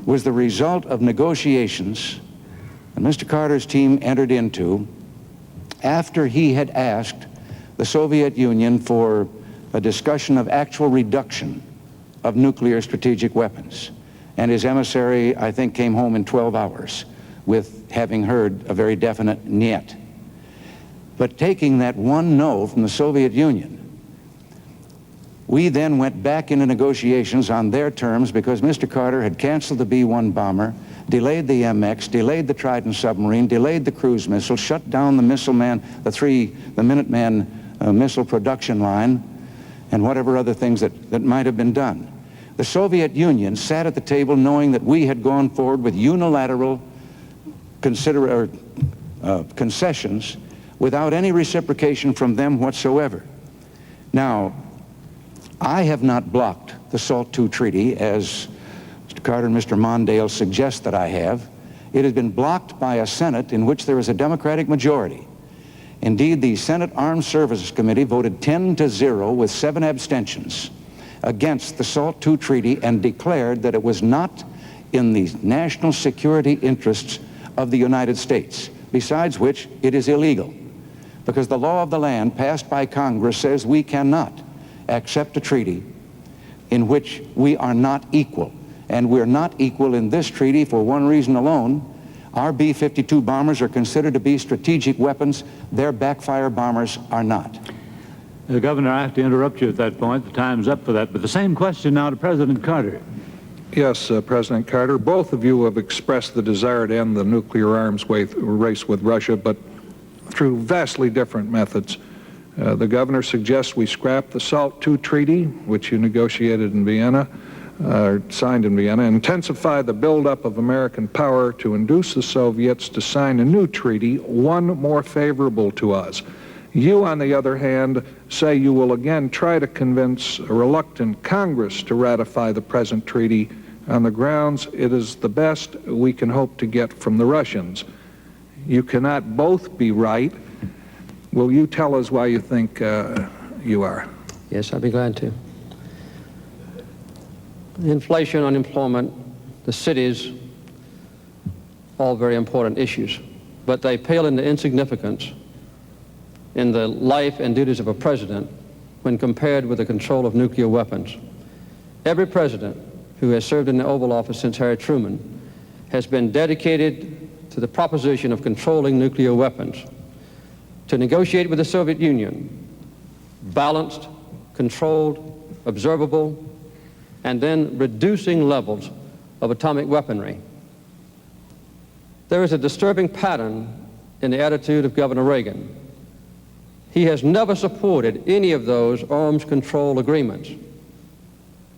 was the result of negotiations that Mr. Carter's team entered into after he had asked the Soviet Union for a discussion of actual reduction of nuclear strategic weapons. And his emissary, I think, came home in 12 hours with having heard a very definite niet. But taking that one no from the Soviet Union, we then went back into negotiations on their terms because Mr. Carter had canceled the B-1 bomber, delayed the MX, delayed the Trident submarine, delayed the cruise missile, shut down the missile man, the Minuteman missile production line, and whatever other things that might have been done. The Soviet Union sat at the table knowing that we had gone forward with unilateral concessions without any reciprocation from them whatsoever. Now, I have not blocked the SALT II treaty as Mr. Carter and Mr. Mondale suggest that I have. It has been blocked by a Senate in which there is a Democratic majority. Indeed, the Senate Armed Services Committee voted 10-0 with 7 abstentions against the SALT II treaty and declared that it was not in the national security interests of the United States, besides which it is illegal, because the law of the land passed by Congress says we cannot accept a treaty in which we are not equal. And we're not equal in this treaty for one reason alone. Our B-52 bombers are considered to be strategic weapons. Their backfire bombers are not. Governor, I have to interrupt you at that point. The time's up for that. But the same question now to President Carter. Yes, President Carter, both of you have expressed the desire to end the nuclear arms race with Russia, but through vastly different methods. The governor suggests we scrap the SALT II treaty, which you negotiated in Vienna, signed in Vienna, intensify the buildup of American power to induce the Soviets to sign a new treaty, one more favorable to us. You, on the other hand, say you will again try to convince a reluctant Congress to ratify the present treaty on the grounds it is the best we can hope to get from the Russians. You cannot both be right. Will you tell us why you think you are? Yes, I'd be glad to. Inflation, unemployment, the cities, all very important issues, but they pale into insignificance in the life and duties of a president when compared with the control of nuclear weapons. Every president who has served in the Oval Office since Harry Truman has been dedicated to the proposition of controlling nuclear weapons, to negotiate with the Soviet Union, balanced, controlled, observable, and then reducing levels of atomic weaponry. There is a disturbing pattern in the attitude of Governor Reagan. He has never supported any of those arms control agreements.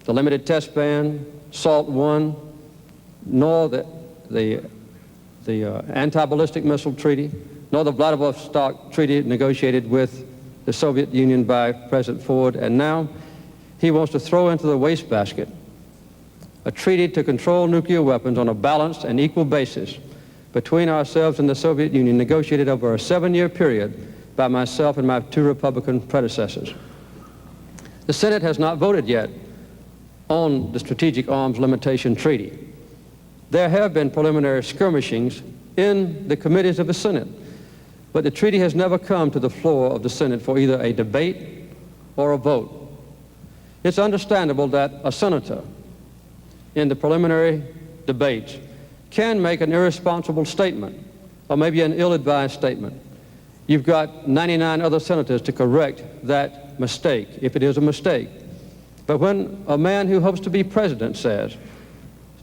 The limited test ban, SALT I, nor the anti-ballistic missile treaty, nor the Vladivostok treaty negotiated with the Soviet Union by President Ford, and now he wants to throw into the wastebasket a treaty to control nuclear weapons on a balanced and equal basis between ourselves and the Soviet Union, negotiated over a 7-year period by myself and my 2 Republican predecessors. The Senate has not voted yet on the Strategic Arms Limitation Treaty. There have been preliminary skirmishings in the committees of the Senate, but the treaty has never come to the floor of the Senate for either a debate or a vote. It's understandable that a senator in the preliminary debates can make an irresponsible statement or maybe an ill-advised statement. You've got 99 other senators to correct that mistake, if it is a mistake. But when a man who hopes to be president says,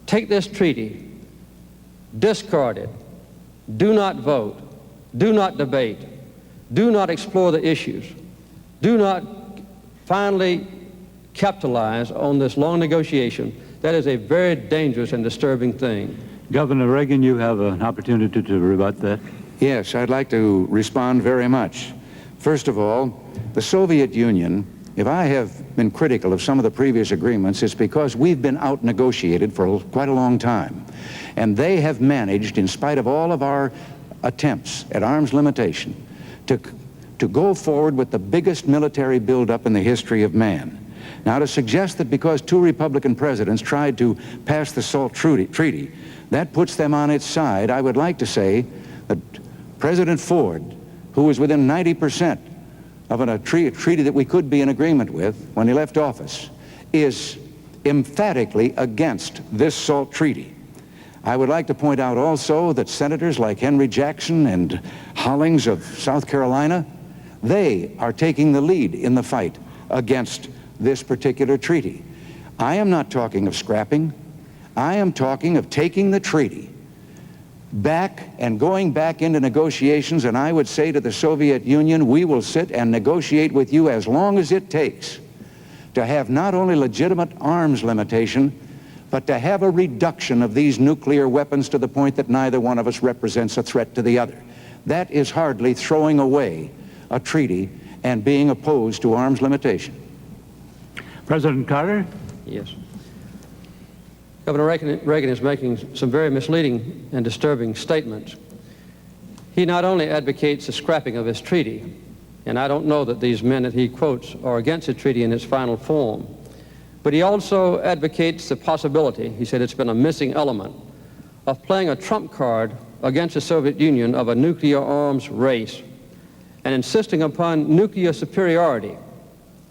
take this treaty, discard it, do not vote, do not debate, do not explore the issues, do not finally capitalize on this long negotiation, that is a very dangerous and disturbing thing. Governor Reagan, you have an opportunity to rebut that. Yes, I'd like to respond very much. First of all, the Soviet Union, if I have been critical of some of the previous agreements, it's because we've been out-negotiated for quite a long time. And they have managed, in spite of all of our attempts at arms limitation, to go forward with the biggest military buildup in the history of man. Now, to suggest that because 2 Republican presidents tried to pass the SALT treaty, that puts them on its side, I would like to say that President Ford, who was within 90% of a treaty that we could be in agreement with when he left office, is emphatically against this SALT treaty. I would like to point out also that senators like Henry Jackson and Hollings of South Carolina, they are taking the lead in the fight against this particular treaty. I am not talking of scrapping. I am talking of taking the treaty back and going back into negotiations, and I would say to the Soviet Union, we will sit and negotiate with you as long as it takes to have not only legitimate arms limitation, but to have a reduction of these nuclear weapons to the point that neither one of us represents a threat to the other. That is hardly throwing away a treaty and being opposed to arms limitation. President Carter? Yes. Governor Reagan is making some very misleading and disturbing statements. He not only advocates the scrapping of his treaty, and I don't know that these men that he quotes are against the treaty in its final form, but he also advocates the possibility, he said it's been a missing element, of playing a trump card against the Soviet Union of a nuclear arms race and insisting upon nuclear superiority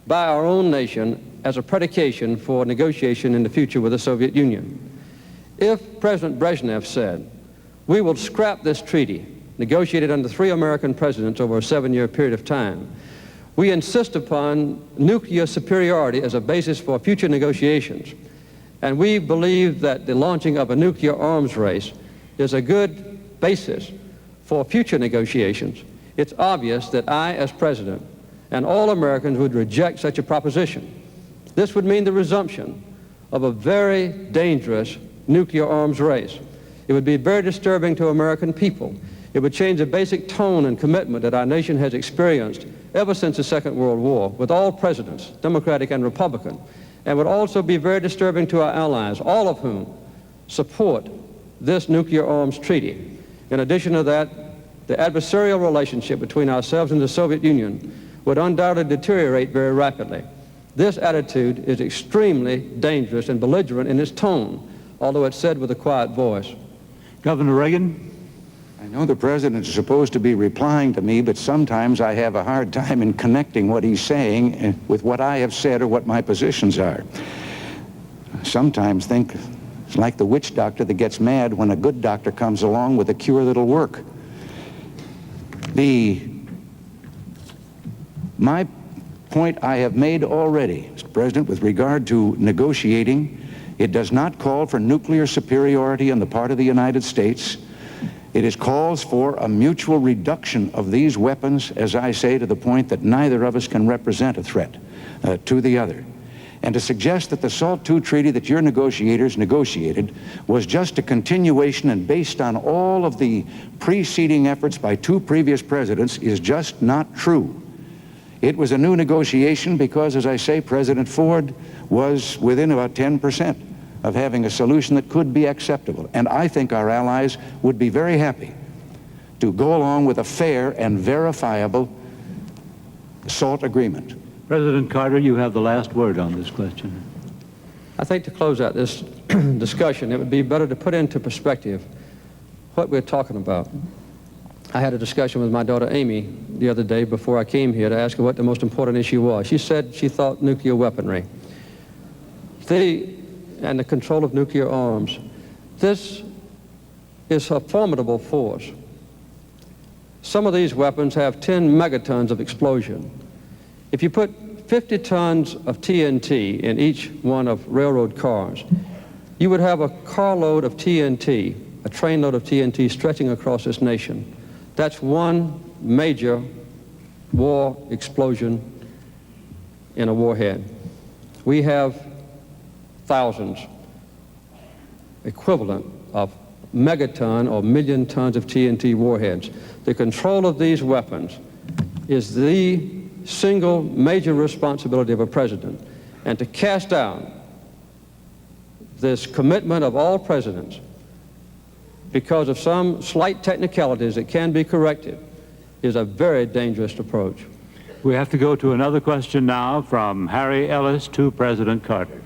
by our own nation as a predication for negotiation in the future with the Soviet Union. If President Brezhnev said, we will scrap this treaty, negotiated under 3 American presidents over a 7-year period of time, we insist upon nuclear superiority as a basis for future negotiations, and we believe that the launching of a nuclear arms race is a good basis for future negotiations, it's obvious that I, as president, and all Americans would reject such a proposition. This would mean the resumption of a very dangerous nuclear arms race. It would be very disturbing to American people. It would change the basic tone and commitment that our nation has experienced ever since the Second World War, with all presidents, Democratic and Republican, and would also be very disturbing to our allies, all of whom support this nuclear arms treaty. In addition to that, the adversarial relationship between ourselves and the Soviet Union would undoubtedly deteriorate very rapidly. This attitude is extremely dangerous and belligerent in its tone, although it's said with a quiet voice. Governor Reagan? I know the president is supposed to be replying to me, but sometimes I have a hard time in connecting what he's saying with what I have said or what my positions are. I sometimes think It's like the witch doctor that gets mad when a good doctor comes along with a cure that'll work. My point I have made already, Mr. President, with regard to negotiating, it does not call for nuclear superiority on the part of the United States. It calls for a mutual reduction of these weapons, as I say, to the point that neither of us can represent a threat to the other. And to suggest that the SALT II treaty that your negotiators negotiated was just a continuation and based on all of the preceding efforts by two previous presidents is just not true. It was a new negotiation because, as I say, President Ford was within about 10% of having a solution that could be acceptable. And I think our allies would be very happy to go along with a fair and verifiable SALT agreement. President Carter, you have the last word on this question. I think to close out this discussion, it would be better to put into perspective what we're talking about. I had a discussion with my daughter Amy the other day before I came here to ask her what the most important issue was. She said she thought nuclear weaponry. And the control of nuclear arms. This is a formidable force. Some of these weapons have 10 megatons of explosion. If you put 50 tons of TNT in each one of railroad cars, you would have a carload of TNT, a trainload of TNT stretching across this nation. That's one major war explosion in a warhead. We have thousands equivalent of megaton or million tons of TNT warheads. The control of these weapons is the single major responsibility of a president. And to cast down this commitment of all presidents because of some slight technicalities that can be corrected is a very dangerous approach. We have to go to another question now from Harry Ellis to President Carter.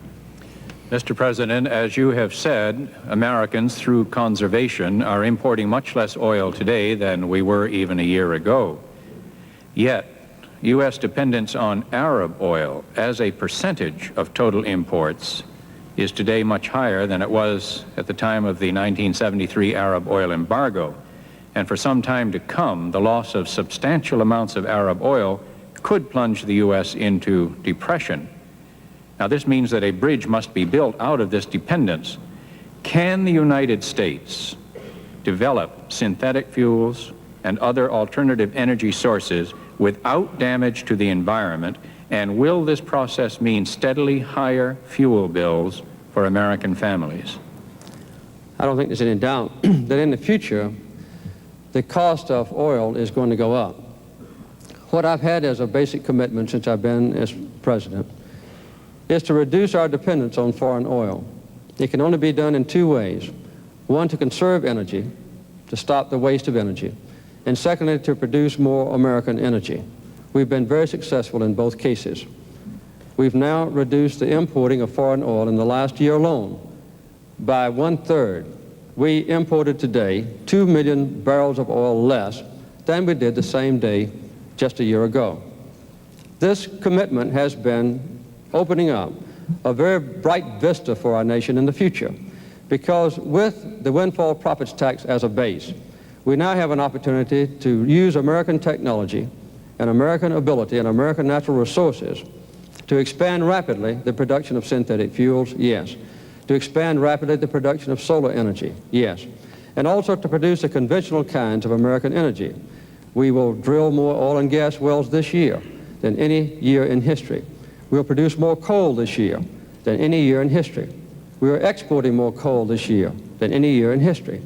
Mr. President, as you have said, Americans, through conservation, are importing much less oil today than we were even a year ago. Yet, U.S. dependence on Arab oil as a percentage of total imports is today much higher than it was at the time of the 1973 Arab oil embargo. And for some time to come, the loss of substantial amounts of Arab oil could plunge the U.S. into depression. Now, this means that a bridge must be built out of this dependence. Can the United States develop synthetic fuels and other alternative energy sources without damage to the environment? And will this process mean steadily higher fuel bills for American families? I don't think there's any doubt that in the future, the cost of oil is going to go up. What I've had as a basic commitment since I've been as president is to reduce our dependence on foreign oil. It can only be done in two ways. One, to conserve energy, to stop the waste of energy, and secondly, to produce more American energy. We've been very successful in both cases. We've now reduced the importing of foreign oil in the last year alone by 1/3. We imported today 2 million barrels of oil less than we did the same day just a year ago. This commitment has been opening up a very bright vista for our nation in the future, because with the windfall profits tax as a base, we now have an opportunity to use American technology and American ability and American natural resources to expand rapidly the production of synthetic fuels, yes. To expand rapidly the production of solar energy, yes. And also to produce the conventional kinds of American energy. We will drill more oil and gas wells this year than any year in history. We'll produce more coal this year than any year in history. We are exporting more coal this year than any year in history.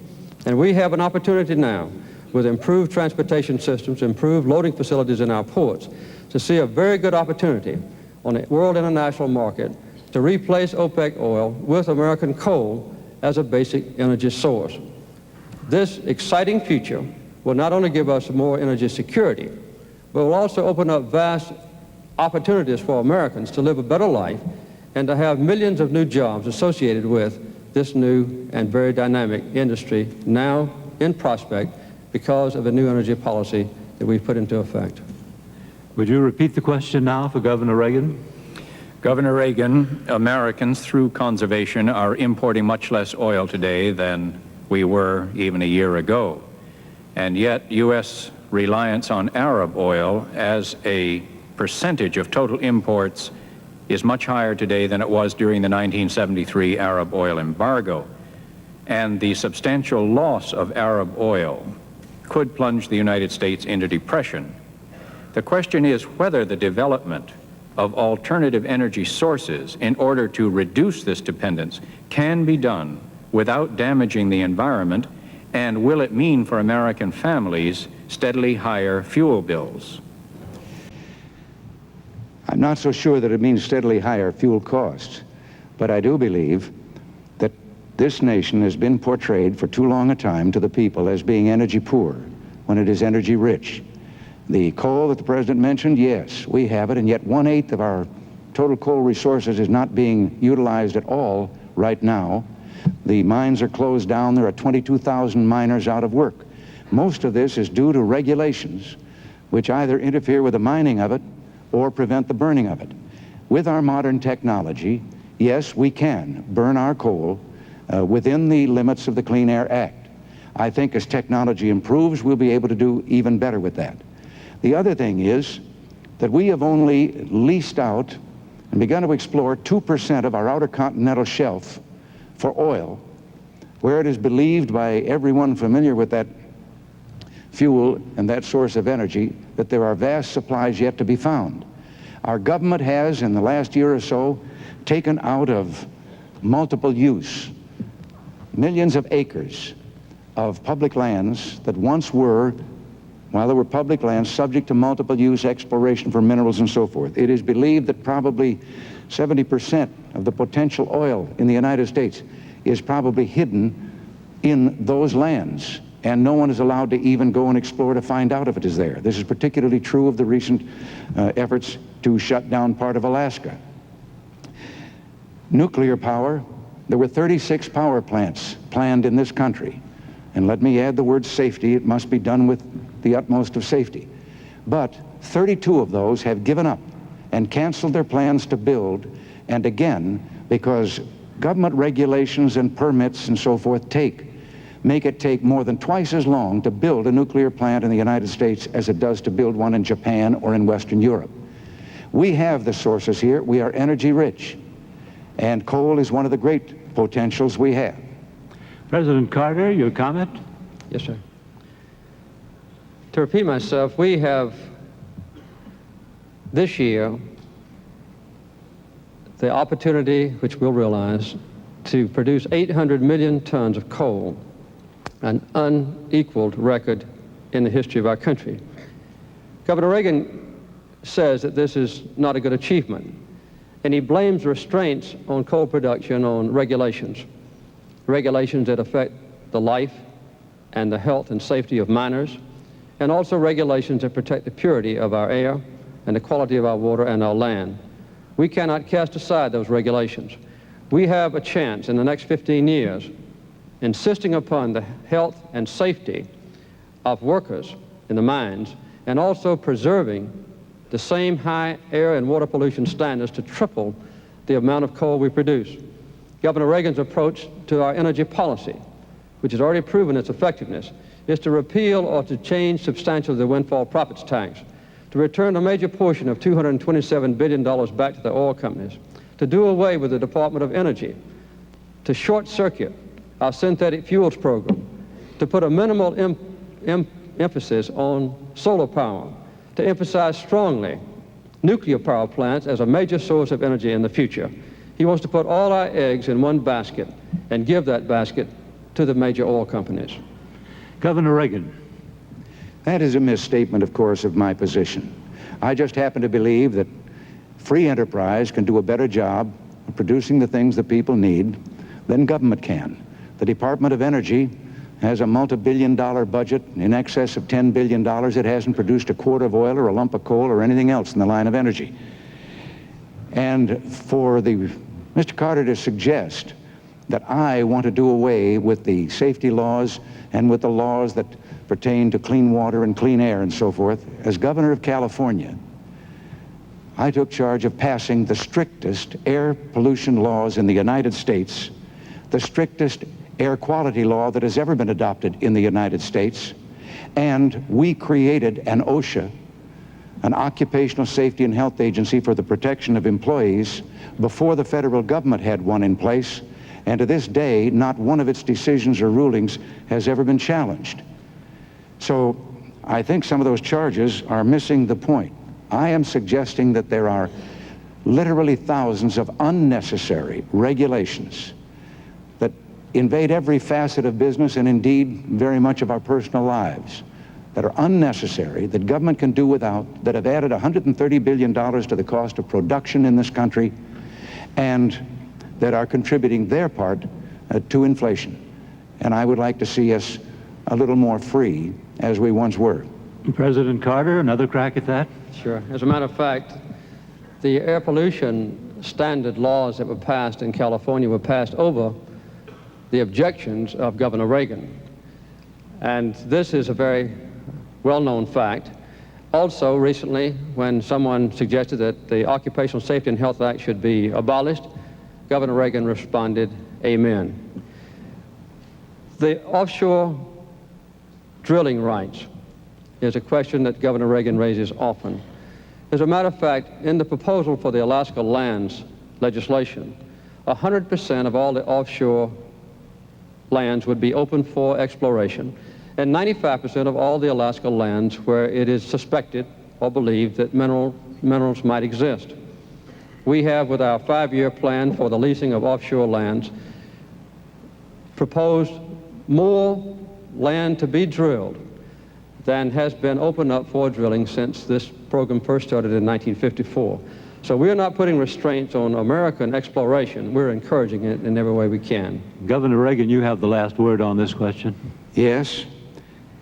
And we have an opportunity now, with improved transportation systems, improved loading facilities in our ports, to see a very good opportunity on the world international market to replace OPEC oil with American coal as a basic energy source. This exciting future will not only give us more energy security, but will also open up vast opportunities for Americans to live a better life and to have millions of new jobs associated with this new and very dynamic industry now in prospect because of a new energy policy that we've put into effect. Would you repeat the question now for Governor Reagan? Governor Reagan, Americans, through conservation, are importing much less oil today than we were even a year ago. And yet, U.S. reliance on Arab oil as a percentage of total imports is much higher today than it was during the 1973 Arab oil embargo. And the substantial loss of Arab oil could plunge the United States into depression. The question is whether the development of alternative energy sources in order to reduce this dependence can be done without damaging the environment, and will it mean for American families steadily higher fuel bills? I'm not so sure that it means steadily higher fuel costs, but I do believe that this nation has been portrayed for too long a time to the people as being energy poor when it is energy rich. The coal that the President mentioned, yes, we have it, and yet 1/8 of our total coal resources is not being utilized at all right now. The mines are closed down. There are 22,000 miners out of work. Most of this is due to regulations which either interfere with the mining of it or prevent the burning of it. With our modern technology, yes, we can burn our coal within the limits of the Clean Air Act. I think as technology improves, we'll be able to do even better with that. The other thing is that we have only leased out and begun to explore 2% of our outer continental shelf for oil, where it is believed by everyone familiar with that fuel and that source of energy that there are vast supplies yet to be found. Our government has, in the last year or so, taken out of multiple use millions of acres of public lands that once were, while they were public lands, subject to multiple use exploration for minerals and so forth. It is believed that probably 70% of the potential oil in the United States is probably hidden in those lands, and no one is allowed to even go and explore to find out if it is there. This is particularly true of the recent efforts to shut down part of Alaska. Nuclear power, there were 36 power plants planned in this country. And let me add the word safety. It must be done with the utmost of safety. But 32 of those have given up and canceled their plans to build, and again, because government regulations and permits and so forth make it take more than twice as long to build a nuclear plant in the United States as it does to build one in Japan or in Western Europe. We have the sources here. We are energy rich, and coal is one of the great potentials we have. President Carter, your comment? Yes, sir. To repeat myself, we have this year the opportunity, which we'll realize, to produce 800 million tons of coal, an unequaled record in the history of our country. Governor Reagan says that this is not a good achievement, and he blames restraints on coal production on regulations that affect the life and the health and safety of miners, and also regulations that protect the purity of our air and the quality of our water and our land. We cannot cast aside those regulations. We have a chance in the next 15 years, insisting upon the health and safety of workers in the mines, and also preserving the same high air and water pollution standards to triple the amount of coal we produce. Governor Reagan's approach to our energy policy, which has already proven its effectiveness, is to repeal or to change substantially the windfall profits tax, to return a major portion of $227 billion back to the oil companies, to do away with the Department of Energy, to short-circuit our synthetic fuels program, to put a minimal emphasis on solar power, to emphasize strongly nuclear power plants as a major source of energy in the future. He wants to put all our eggs in one basket and give that basket to the major oil companies. Governor Reagan. That is a misstatement, of course, of my position. I just happen to believe that free enterprise can do a better job of producing the things that people need than government can. The Department of Energy has a multi-billion-dollar budget in excess of $10 billion. It hasn't produced a quart of oil or a lump of coal or anything else in the line of energy. And for Mr. Carter to suggest that I want to do away with the safety laws and with the laws that pertain to clean water and clean air and so forth, as governor of California, I took charge of passing the strictest air pollution laws in the United States, the strictest air quality law that has ever been adopted in the United States, and we created an OSHA, an Occupational Safety and Health Agency for the protection of employees, before the federal government had one in place, and to this day, not one of its decisions or rulings has ever been challenged. So I think some of those charges are missing the point. I am suggesting that there are literally thousands of unnecessary regulations that invade every facet of business and indeed very much of our personal lives, that are unnecessary, that government can do without, that have added $130 billion to the cost of production in this country, and that are contributing their part to inflation. And I would like to see us a little more free as we once were. President Carter, another crack at that? Sure. As a matter of fact, the air pollution standard laws that were passed in California were passed over the objections of Governor Reagan. And this is a very well-known fact. Also, recently, when someone suggested that the Occupational Safety and Health Act should be abolished, Governor Reagan responded, amen. The offshore drilling rights is a question that Governor Reagan raises often. As a matter of fact, in the proposal for the Alaska lands legislation, 100% of all the offshore lands would be open for exploration, and 95% of all the Alaska lands where it is suspected or believed that minerals might exist. We have, with our 5-year plan for the leasing of offshore lands, proposed more land to be drilled than has been opened up for drilling since this program first started in 1954. So we're not putting restraints on American exploration. We're encouraging it in every way we can. Governor Reagan, you have the last word on this question. Yes,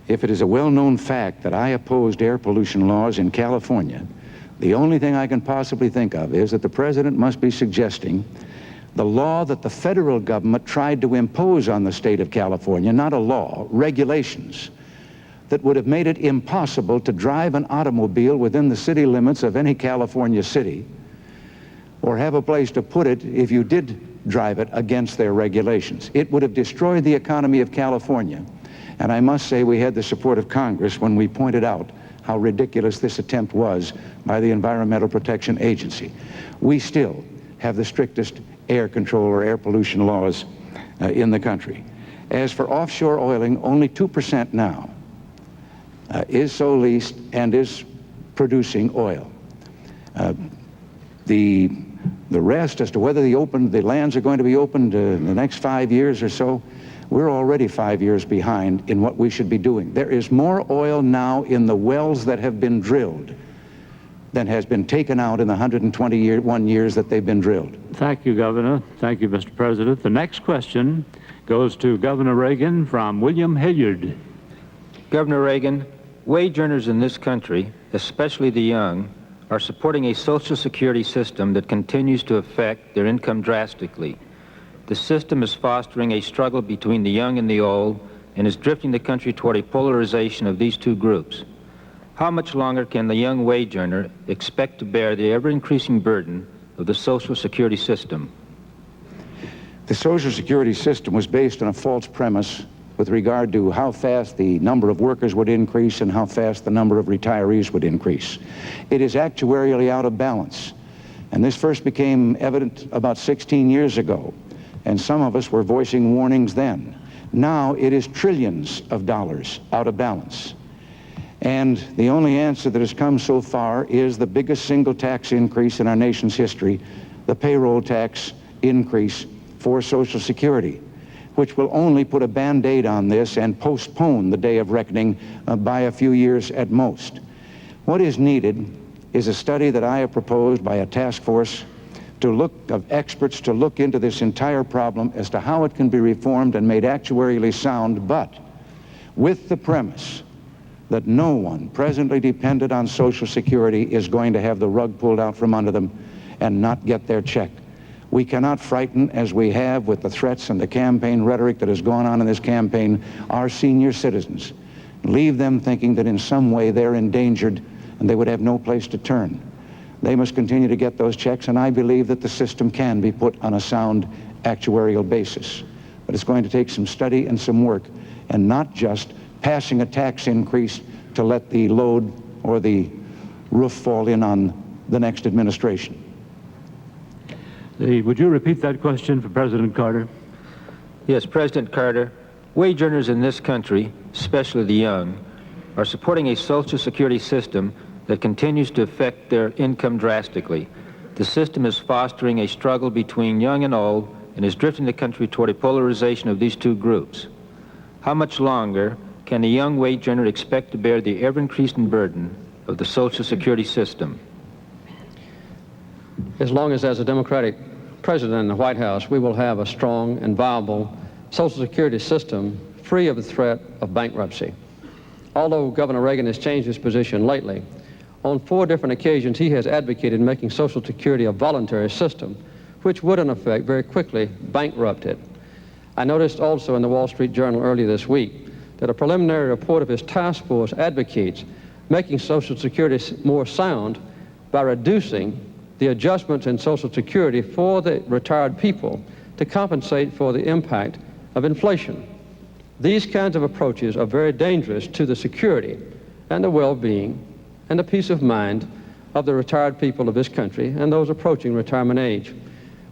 if it is a well-known fact that I opposed air pollution laws in California, the only thing I can possibly think of is that the president must be suggesting the law that the federal government tried to impose on the state of California, not a law, regulations, that would have made it impossible to drive an automobile within the city limits of any California city, or have a place to put it if you did drive it against their regulations. It would have destroyed the economy of California. And I must say we had the support of Congress when we pointed out how ridiculous this attempt was by the Environmental Protection Agency. We still have the strictest air control or air pollution laws in the country. As for offshore oiling, only 2% now is so leased and is producing oil. The rest, as to whether the lands are going to be opened in the next 5 years or so, we're already 5 years behind in what we should be doing. There is more oil now in the wells that have been drilled than has been taken out in the 121 years that they've been drilled. Thank you, Governor. Thank you, Mr. President. The next question goes to Governor Reagan from William Hilliard. Governor Reagan, wage earners in this country, especially the young, are supporting a Social Security system that continues to affect their income drastically. The system is fostering a struggle between the young and the old and is drifting the country toward a polarization of these two groups. How much longer can the young wage earner expect to bear the ever-increasing burden of the Social Security system? The Social Security system was based on a false premise with regard to how fast the number of workers would increase and how fast the number of retirees would increase. It is actuarially out of balance. And this first became evident about 16 years ago. And some of us were voicing warnings then. Now it is trillions of dollars out of balance. And the only answer that has come so far is the biggest single tax increase in our nation's history, the payroll tax increase for Social Security, which will only put a Band-Aid on this and postpone the day of reckoning by a few years at most. What is needed is a study that I have proposed by a task force of experts to look into this entire problem as to how it can be reformed and made actuarially sound, but with the premise that no one presently dependent on Social Security is going to have the rug pulled out from under them and not get their check. We cannot frighten, as we have with the threats and the campaign rhetoric that has gone on in this campaign, our senior citizens, leave them thinking that in some way they're endangered and they would have no place to turn. They must continue to get those checks, and I believe that the system can be put on a sound actuarial basis. But it's going to take some study and some work, and not just passing a tax increase to let the load or the roof fall in on the next administration. Would you repeat that question for President Carter? Yes, President Carter, wage earners in this country, especially the young, are supporting a Social Security system that continues to affect their income drastically. The system is fostering a struggle between young and old and is drifting the country toward a polarization of these two groups. How much longer can a young wage earner expect to bear the ever-increasing burden of the Social Security system? As long as there's a Democratic president in the White House, we will have a strong and viable Social Security system free of the threat of bankruptcy. Although Governor Reagan has changed his position lately, on 4 different occasions he has advocated making Social Security a voluntary system, which would in effect very quickly bankrupt it. I noticed also in the Wall Street Journal earlier this week that a preliminary report of his task force advocates making Social Security more sound by reducing the adjustments in Social Security for the retired people to compensate for the impact of inflation. These kinds of approaches are very dangerous to the security and the well-being and the peace of mind of the retired people of this country and those approaching retirement age.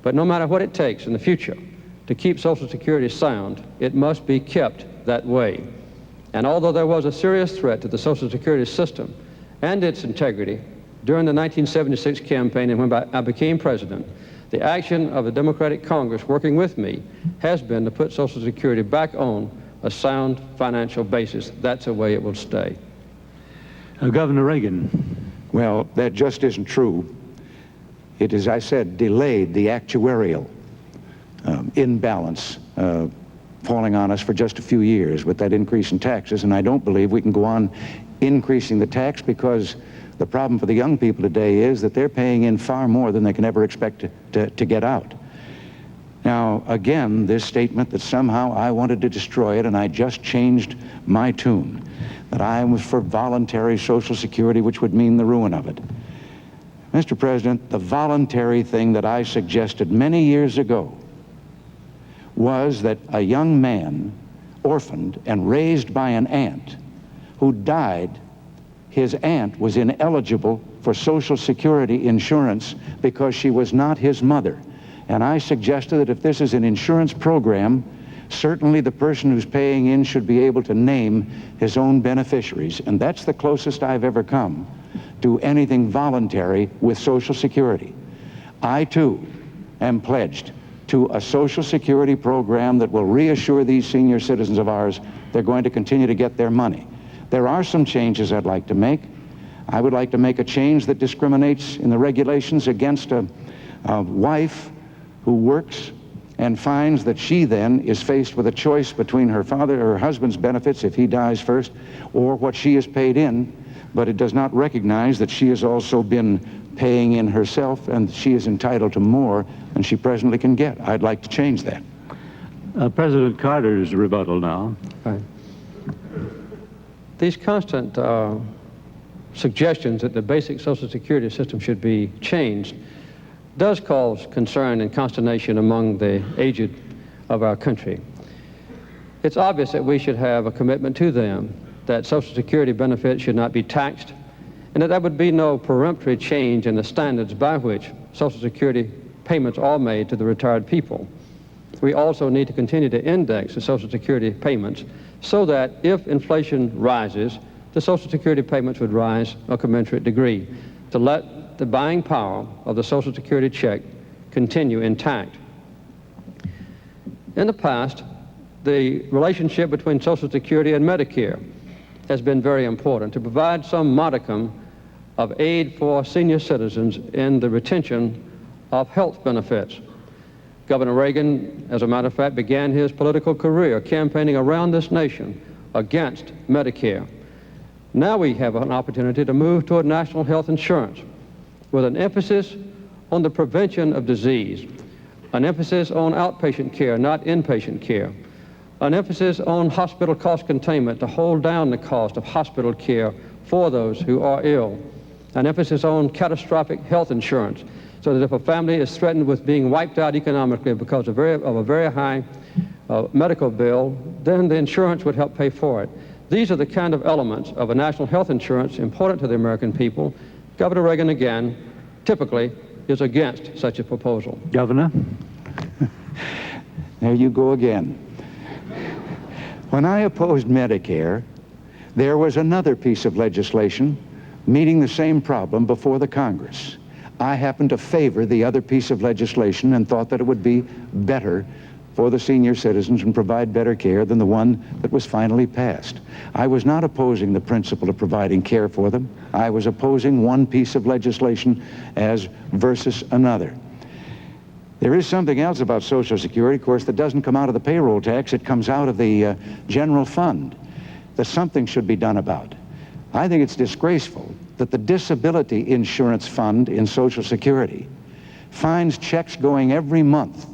But no matter what it takes in the future to keep Social Security sound, it must be kept that way. And although there was a serious threat to the Social Security system and its integrity during the 1976 campaign and when I became president, the action of the Democratic Congress working with me has been to put Social Security back on a sound financial basis. That's the way it will stay. Governor Reagan. Well, that just isn't true. It, as I said, delayed the actuarial imbalance falling on us for just a few years with that increase in taxes, and I don't believe we can go on increasing the tax because the problem for the young people today is that they're paying in far more than they can ever expect to get out. Now, again, this statement that somehow I wanted to destroy it and I just changed my tune, that I was for voluntary Social Security, which would mean the ruin of it. Mr. President, the voluntary thing that I suggested many years ago was that a young man, orphaned and raised by an aunt, who died, his aunt was ineligible for Social Security insurance because she was not his mother. And I suggested that if this is an insurance program, certainly the person who's paying in should be able to name his own beneficiaries. And that's the closest I've ever come to anything voluntary with Social Security. I, too, am pledged to a Social Security program that will reassure these senior citizens of ours they're going to continue to get their money. There are some changes I'd like to make. I would like to make a change that discriminates in the regulations against a wife who works and finds that she then is faced with a choice between her father or her husband's benefits if he dies first, or what she has paid in, but it does not recognize that she has also been paying in herself and she is entitled to more than she presently can get. I'd like to change that. President Carter's rebuttal now. Right. These constant suggestions that the basic Social Security system should be changed does cause concern and consternation among the aged of our country. It's obvious that we should have a commitment to them that Social Security benefits should not be taxed, and that there would be no peremptory change in the standards by which Social Security payments are made to the retired people. We also need to continue to index the Social Security payments so that if inflation rises, the Social Security payments would rise a commensurate degree to let the buying power of the Social Security check continue intact. In the past, the relationship between Social Security and Medicare has been very important to provide some modicum of aid for senior citizens in the retention of health benefits. Governor Reagan, as a matter of fact, began his political career campaigning around this nation against Medicare. Now we have an opportunity to move toward national health insurance with an emphasis on the prevention of disease, an emphasis on outpatient care, not inpatient care, an emphasis on hospital cost containment to hold down the cost of hospital care for those who are ill, an emphasis on catastrophic health insurance, so that if a family is threatened with being wiped out economically because of a very high medical bill, then the insurance would help pay for it. These are the kind of elements of a national health insurance important to the American people. Governor Reagan, again, typically is against such a proposal. Governor? There you go again. When I opposed Medicare, there was another piece of legislation meeting the same problem before the Congress. I happened to favor the other piece of legislation and thought that it would be better for the senior citizens and provide better care than the one that was finally passed. I was not opposing the principle of providing care for them. I was opposing one piece of legislation as versus another. There is something else about Social Security, of course, that doesn't come out of the payroll tax. It comes out of the general fund that something should be done about. I think it's disgraceful that the disability insurance fund in Social Security finds checks going every month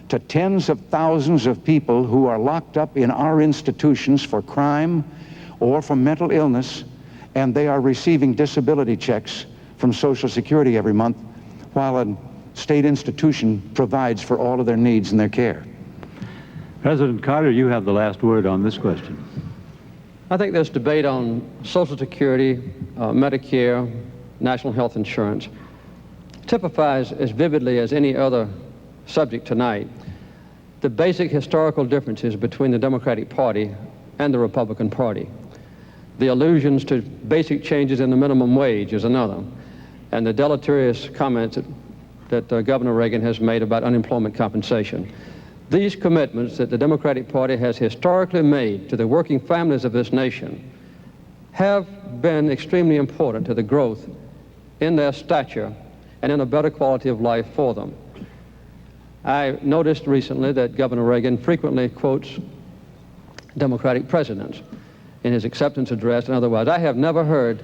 to tens of thousands of people who are locked up in our institutions for crime or for mental illness, and they are receiving disability checks from Social Security every month while a state institution provides for all of their needs and their care. President Carter, you have the last word on this question. I think this debate on Social Security, Medicare, national health insurance typifies as vividly as any other subject tonight the basic historical differences between the Democratic Party and the Republican Party. The allusions to basic changes in the minimum wage is another, and the deleterious comments that Governor Reagan has made about unemployment compensation. These commitments that the Democratic Party has historically made to the working families of this nation have been extremely important to the growth in their stature and in a better quality of life for them. I noticed recently that Governor Reagan frequently quotes Democratic presidents in his acceptance address and otherwise. I have never heard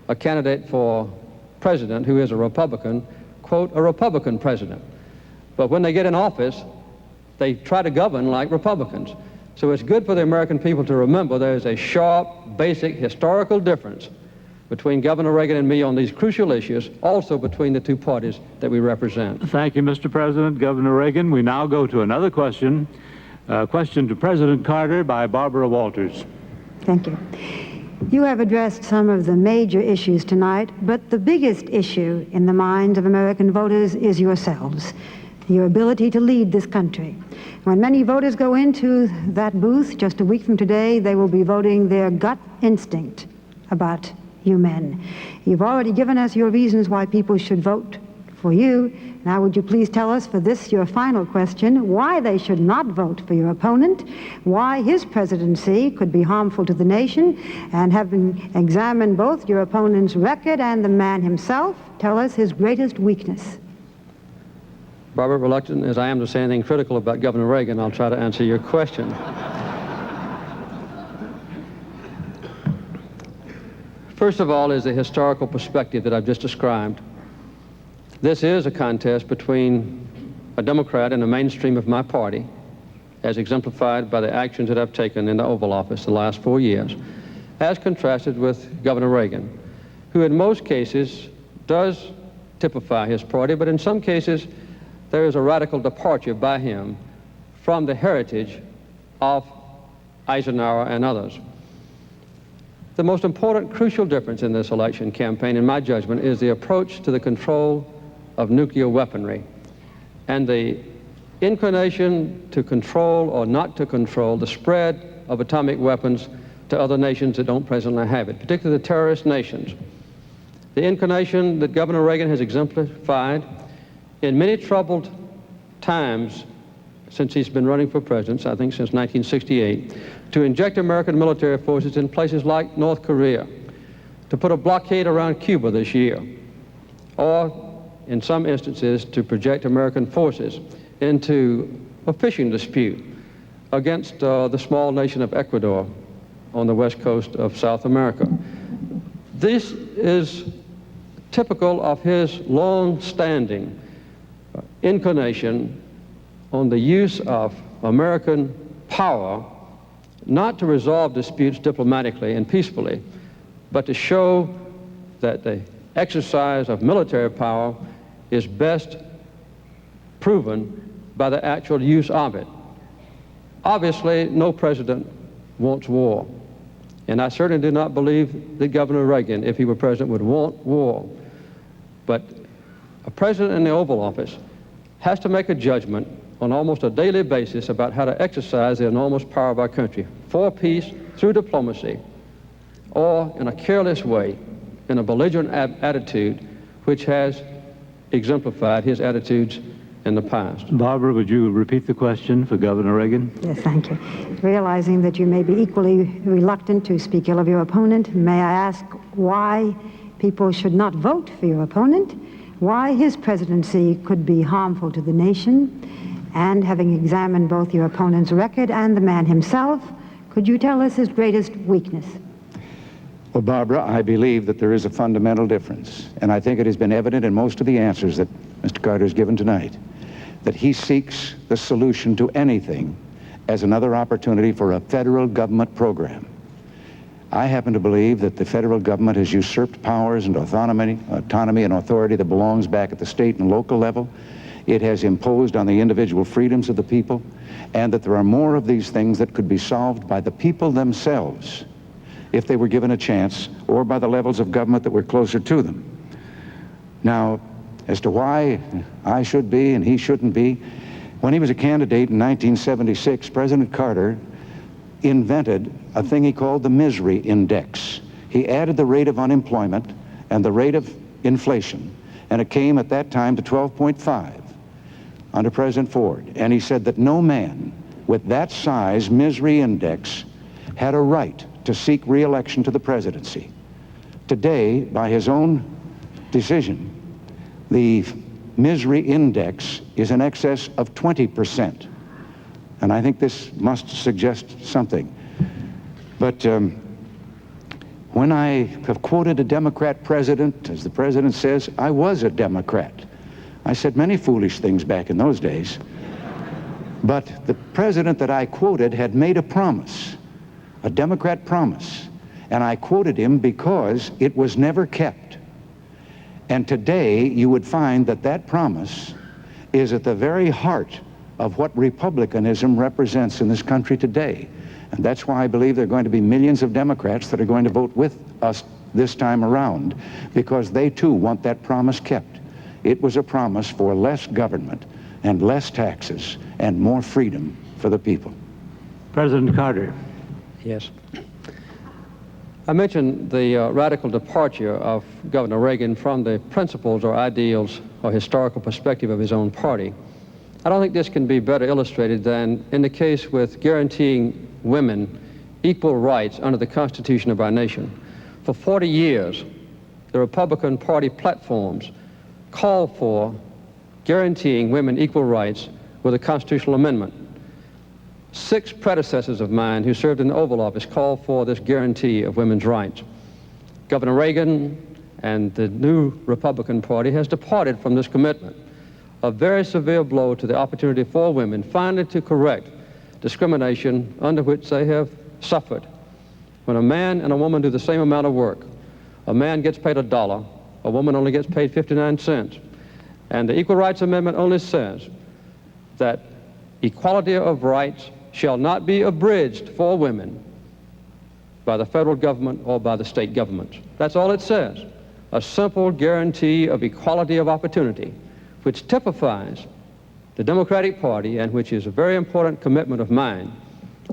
a candidate for president who is a Republican quote a Republican president. But when they get in office, they try to govern like Republicans. So it's good for the American people to remember there is a sharp, basic, historical difference between Governor Reagan and me on these crucial issues, also between the two parties that we represent. Thank you, Mr. President. Governor Reagan, we now go to another question. A question to President Carter by Barbara Walters. Thank you. You have addressed some of the major issues tonight, but the biggest issue in the minds of American voters is yourselves, your ability to lead this country. When many voters go into that booth just a week from today, they will be voting their gut instinct about you men. You've already given us your reasons why people should vote for you. Now would you please tell us for this, your final question, why they should not vote for your opponent, why his presidency could be harmful to the nation, and having examined both your opponent's record and the man himself, tell us his greatest weakness. Barbara, reluctant as I am to say anything critical about Governor Reagan, I'll try to answer your question. First of all is the historical perspective that I've just described. This is a contest between a Democrat and the mainstream of my party, as exemplified by the actions that I've taken in the Oval Office the last 4 years, as contrasted with Governor Reagan, who in most cases does typify his party, but in some cases there is a radical departure by him from the heritage of Eisenhower and others. The most important crucial difference in this election campaign, in my judgment, is the approach to the control of nuclear weaponry and the inclination to control or not to control the spread of atomic weapons to other nations that don't presently have it, particularly the terrorist nations. The inclination that Governor Reagan has exemplified in many troubled times since he's been running for president, I think since 1968, to inject American military forces in places like North Korea, to put a blockade around Cuba this year, or in some instances to project American forces into a fishing dispute against the small nation of Ecuador on the west coast of South America. This is typical of his long-standing inclination on the use of American power, not to resolve disputes diplomatically and peacefully, but to show that the exercise of military power is best proven by the actual use of it. Obviously, no president wants war, and I certainly do not believe that Governor Reagan, if he were president, would want war. But a president in the Oval Office has to make a judgment on almost a daily basis about how to exercise the enormous power of our country for peace through diplomacy, or in a careless way, in a belligerent attitude, which has exemplified his attitudes in the past. Barbara, would you repeat the question for Governor Reagan? Yes, thank you. Realizing that you may be equally reluctant to speak ill of your opponent, may I ask why people should not vote for your opponent, why his presidency could be harmful to the nation, and having examined both your opponent's record and the man himself, could you tell us his greatest weakness? Well, Barbara, I believe that there is a fundamental difference, and I think it has been evident in most of the answers that Mr. Carter has given tonight, that he seeks the solution to anything as another opportunity for a federal government program. I happen to believe that the federal government has usurped powers and autonomy and authority that belongs back at the state and local level. It has imposed on the individual freedoms of the people, and that there are more of these things that could be solved by the people themselves if they were given a chance, or by the levels of government that were closer to them. Now, as to why I should be and he shouldn't be, when he was a candidate in 1976, President Carter invented a thing he called the misery index. He added the rate of unemployment and the rate of inflation, and it came at that time to 12.5 under President Ford. And he said that no man with that size misery index had a right to seek re-election to the presidency. Today, by his own decision, the misery index is in excess of 20%. And I think this must suggest something. But when I have quoted a Democrat president, as the president says, I was a Democrat. I said many foolish things back in those days. But the president that I quoted had made a promise, a Democrat promise, and I quoted him because it was never kept. And today you would find that that promise is at the very heart of what republicanism represents in this country today. And that's why I believe there are going to be millions of Democrats that are going to vote with us this time around, because they too want that promise kept. It was a promise for less government and less taxes and more freedom for the people. President Carter. Yes. I mentioned the radical departure of Governor Reagan from the principles or ideals or historical perspective of his own party. I don't think this can be better illustrated than in the case with guaranteeing women equal rights under the Constitution of our nation. For 40 years, the Republican Party platforms called for guaranteeing women equal rights with a constitutional amendment. 6 predecessors of mine who served in the Oval Office called for this guarantee of women's rights. Governor Reagan and the new Republican Party has departed from this commitment, a very severe blow to the opportunity for women finally to correct discrimination under which they have suffered. When a man and a woman do the same amount of work, a man gets paid $1, a woman only gets paid 59 cents. And the Equal Rights Amendment only says that equality of rights shall not be abridged for women by the federal government or by the state governments. That's all it says. A simple guarantee of equality of opportunity, which typifies the Democratic Party and which is a very important commitment of mine,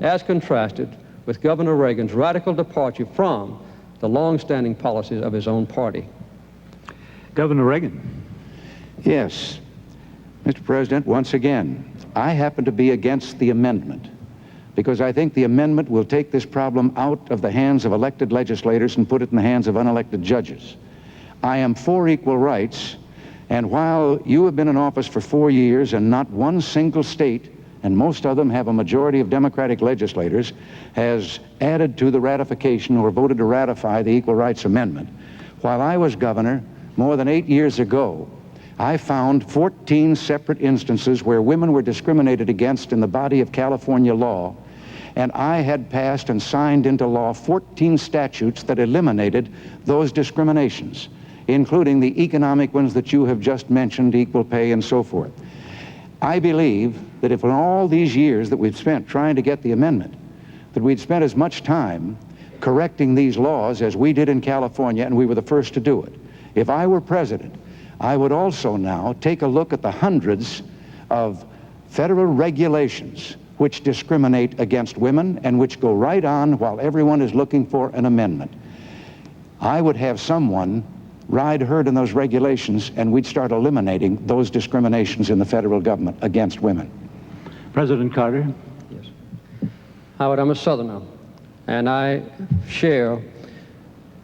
as contrasted with Governor Reagan's radical departure from the long-standing policies of his own party. Governor Reagan. Yes, Mr. President, once again, I happen to be against the amendment because I think the amendment will take this problem out of the hands of elected legislators and put it in the hands of unelected judges. I am for equal rights, and while you have been in office for 4 years and not one single state, and most of them have a majority of Democratic legislators, has added to the ratification or voted to ratify the Equal Rights Amendment, while I was governor more than 8 years ago, I found 14 separate instances where women were discriminated against in the body of California law, and I had passed and signed into law 14 statutes that eliminated those discriminations. including the economic ones that you have just mentioned, equal pay and so forth. I believe that if in all these years that we've spent trying to get the amendment, that we'd spent as much time correcting these laws as we did in California, and we were the first to do it. If I were president, I would also now take a look at the hundreds of federal regulations which discriminate against women and which go right on while everyone is looking for an amendment. I would have someone ride herd in those regulations, and we'd start eliminating those discriminations in the federal government against women. President Carter. Yes. Howard, I'm a Southerner, and I share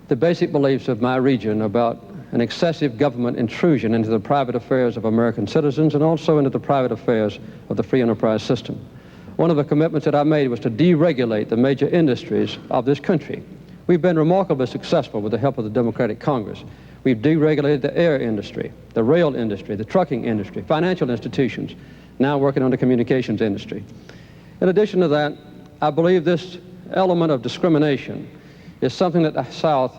the basic beliefs of my region about an excessive government intrusion into the private affairs of American citizens and also into the private affairs of the free enterprise system. One of the commitments that I made was to deregulate the major industries of this country. We've been remarkably successful with the help of the Democratic Congress. We've deregulated the air industry, the rail industry, the trucking industry, financial institutions, now working on the communications industry. In addition to that, I believe this element of discrimination is something that the South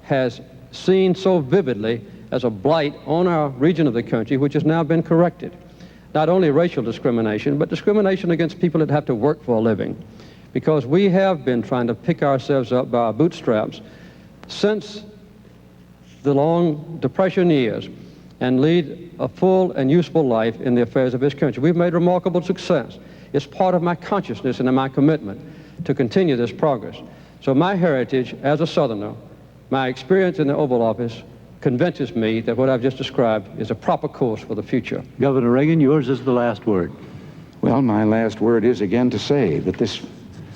has seen so vividly as a blight on our region of the country, which has now been corrected. Not only racial discrimination, but discrimination against people that have to work for a living. Because we have been trying to pick ourselves up by our bootstraps since the long Depression years and lead a full and useful life in the affairs of this country. We've made remarkable success. It's part of my consciousness and in my commitment to continue this progress. So my heritage as a Southerner, my experience in the Oval Office, convinces me that what I've just described is a proper course for the future. Governor Reagan, yours is the last word. Well, my last word is again to say that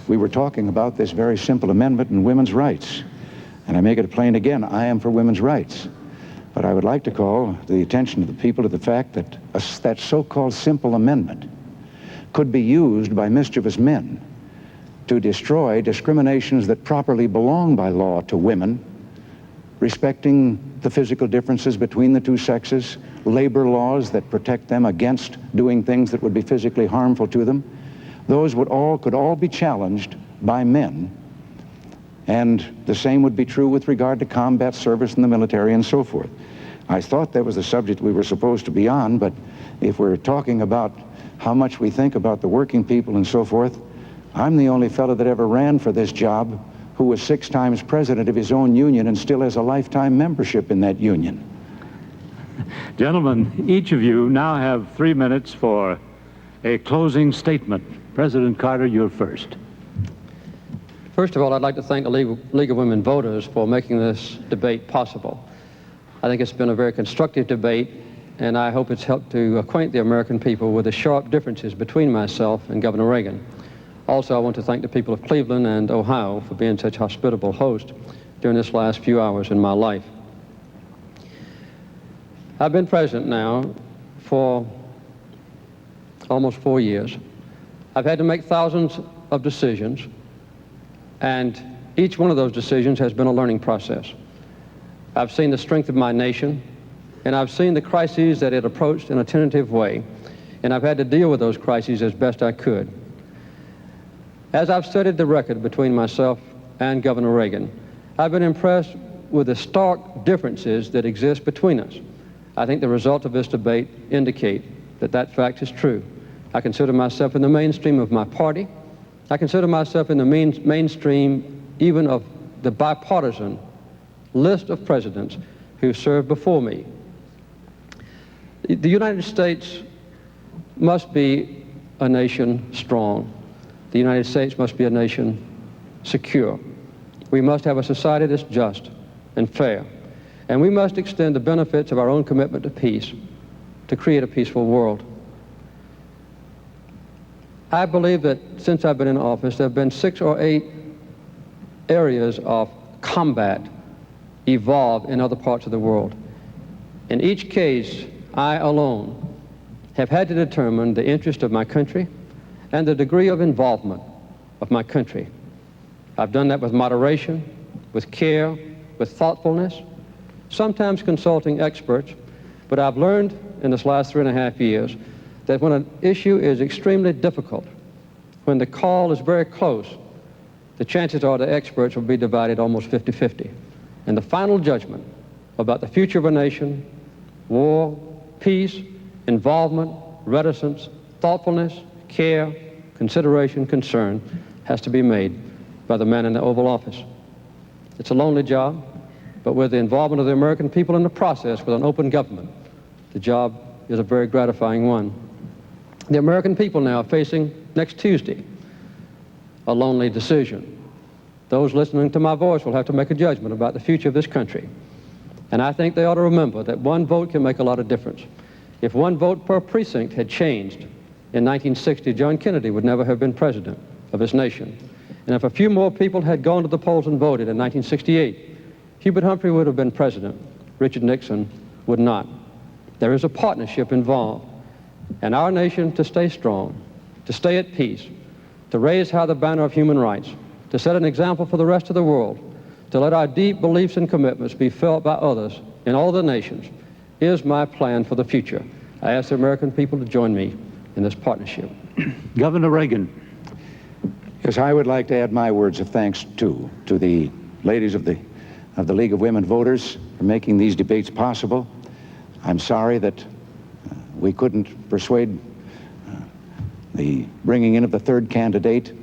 we were talking about this very simple amendment in women's rights. And I make it plain again, I am for women's rights. But I would like to call the attention of the people to the fact that that so-called simple amendment could be used by mischievous men to destroy discriminations that properly belong by law to women, respecting the physical differences between the two sexes, labor laws that protect them against doing things that would be physically harmful to them. Those could all be challenged by men. And the same would be true with regard to combat service in the military and so forth. I thought that was the subject we were supposed to be on, but if we're talking about how much we think about the working people and so forth, I'm the only fellow that ever ran for this job who was 6 times president of his own union and still has a lifetime membership in that union. Gentlemen, each of you now have 3 minutes for a closing statement. President Carter, you're first. First of all, I'd like to thank the League of Women Voters for making this debate possible. I think it's been a very constructive debate, and I hope it's helped to acquaint the American people with the sharp differences between myself and Governor Reagan. Also, I want to thank the people of Cleveland and Ohio for being such hospitable hosts during this last few hours in my life. I've been president now for almost 4 years. I've had to make thousands of decisions, and each one of those decisions has been a learning process. I've seen the strength of my nation, and I've seen the crises that it approached in a tentative way, and I've had to deal with those crises as best I could. As I've studied the record between myself and Governor Reagan, I've been impressed with the stark differences that exist between us. I think the result of this debate indicate that that fact is true. I consider myself in the mainstream of my party. I consider myself in the mainstream even of the bipartisan list of presidents who served before me. The United States must be a nation strong. The United States must be a nation secure. We must have a society that's just and fair. And we must extend the benefits of our own commitment to peace to create a peaceful world. I believe that since I've been in office, there have been 6 or 8 areas of combat evolved in other parts of the world. In each case, I alone have had to determine the interest of my country and the degree of involvement of my country. I've done that with moderation, with care, with thoughtfulness, sometimes consulting experts, but I've learned in this last 3.5 years that when an issue is extremely difficult, when the call is very close, the chances are the experts will be divided almost 50-50. And the final judgment about the future of a nation, war, peace, involvement, reticence, thoughtfulness, care, consideration, concern has to be made by the man in the Oval Office. It's a lonely job, but with the involvement of the American people in the process with an open government, the job is a very gratifying one. The American people now are facing, next Tuesday, a lonely decision. Those listening to my voice will have to make a judgment about the future of this country. And I think they ought to remember that one vote can make a lot of difference. If one vote per precinct had changed in 1960, John Kennedy would never have been president of this nation. And if a few more people had gone to the polls and voted in 1968, Hubert Humphrey would have been president. Richard Nixon would not. There is a partnership involved. And our nation, to stay strong, to stay at peace, to raise high the banner of human rights, to set an example for the rest of the world, to let our deep beliefs and commitments be felt by others in all the nations, is my plan for the future. I ask the American people to join me in this partnership. Governor Reagan. Yes, I would like to add my words of thanks to the ladies of the League of Women Voters for making these debates possible. I'm sorry that we couldn't persuade the bringing in of the third candidate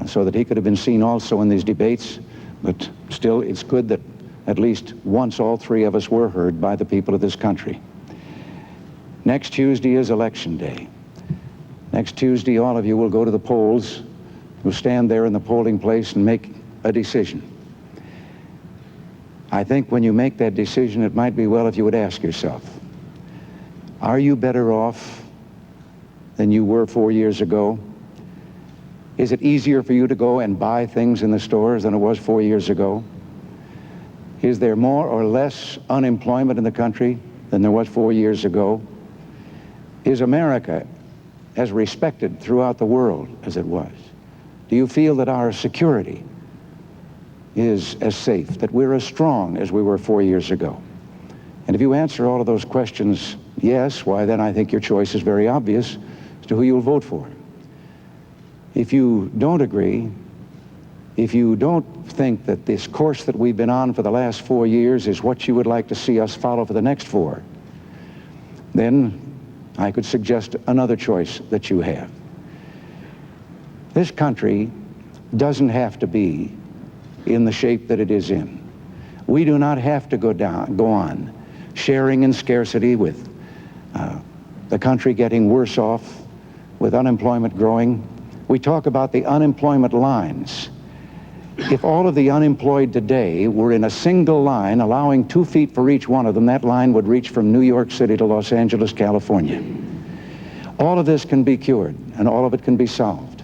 so that he could have been seen also in these debates, but still it's good that at least once all three of us were heard by the people of this country. Next Tuesday is Election Day. Next Tuesday, all of you will go to the polls. You'll stand there in the polling place and make a decision. I think when you make that decision, it might be well if you would ask yourself, are you better off than you were 4 years ago? Is it easier for you to go and buy things in the stores than it was 4 years ago? Is there more or less unemployment in the country than there was 4 years ago? Is America as respected throughout the world as it was? Do you feel that our security is as safe, that we're as strong as we were 4 years ago? And if you answer all of those questions yes, why then I think your choice is very obvious as to who you'll vote for. If you don't agree, if you don't think that this course that we've been on for the last 4 years is what you would like to see us follow for the next 4, then I could suggest another choice that you have. This country doesn't have to be in the shape that it is in. We do not have to go on sharing in scarcity with the country getting worse off, with unemployment growing. We talk about the unemployment lines. If all of the unemployed today were in a single line, allowing 2 feet for each one of them, that line would reach from New York City to Los Angeles, California. All of this can be cured, and all of it can be solved.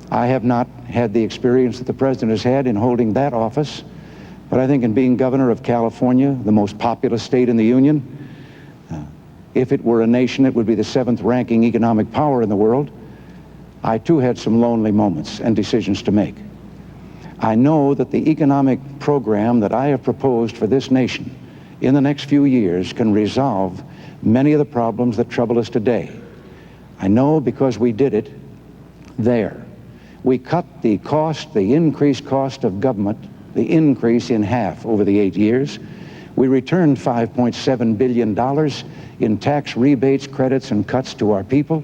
I have not had the experience that the President has had in holding that office, but I think in being governor of California, the most populous state in the Union, if it were a nation, it would be the 7th ranking economic power in the world. I too had some lonely moments and decisions to make. I know that the economic program that I have proposed for this nation in the next few years can resolve many of the problems that trouble us today. I know because we did it there. We cut the cost, the increased cost of government, the increase in half over the 8 years. We returned $5.7 billion in tax rebates, credits, and cuts to our people.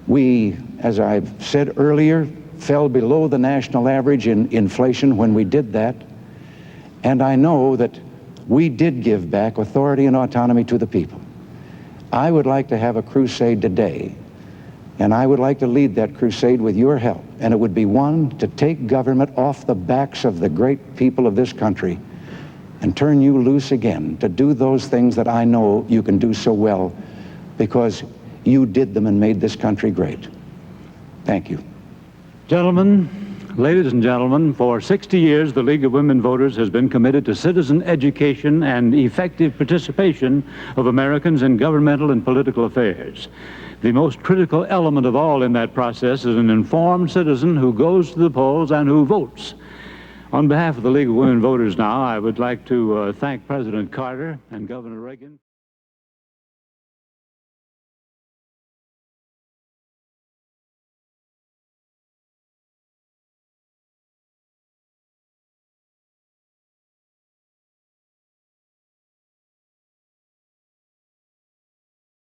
We, as I've said earlier, fell below the national average in inflation when we did that. And I know that we did give back authority and autonomy to the people. I would like to have a crusade today, and I would like to lead that crusade with your help. And it would be one to take government off the backs of the great people of this country and turn you loose again to do those things that I know you can do so well because you did them and made this country great. Thank you. Gentlemen, ladies and gentlemen, for 60 years, the League of Women Voters has been committed to citizen education and effective participation of Americans in governmental and political affairs. The most critical element of all in that process is an informed citizen who goes to the polls and who votes. On behalf of the League of Women Voters now, I would like to thank President Carter and Governor Reagan.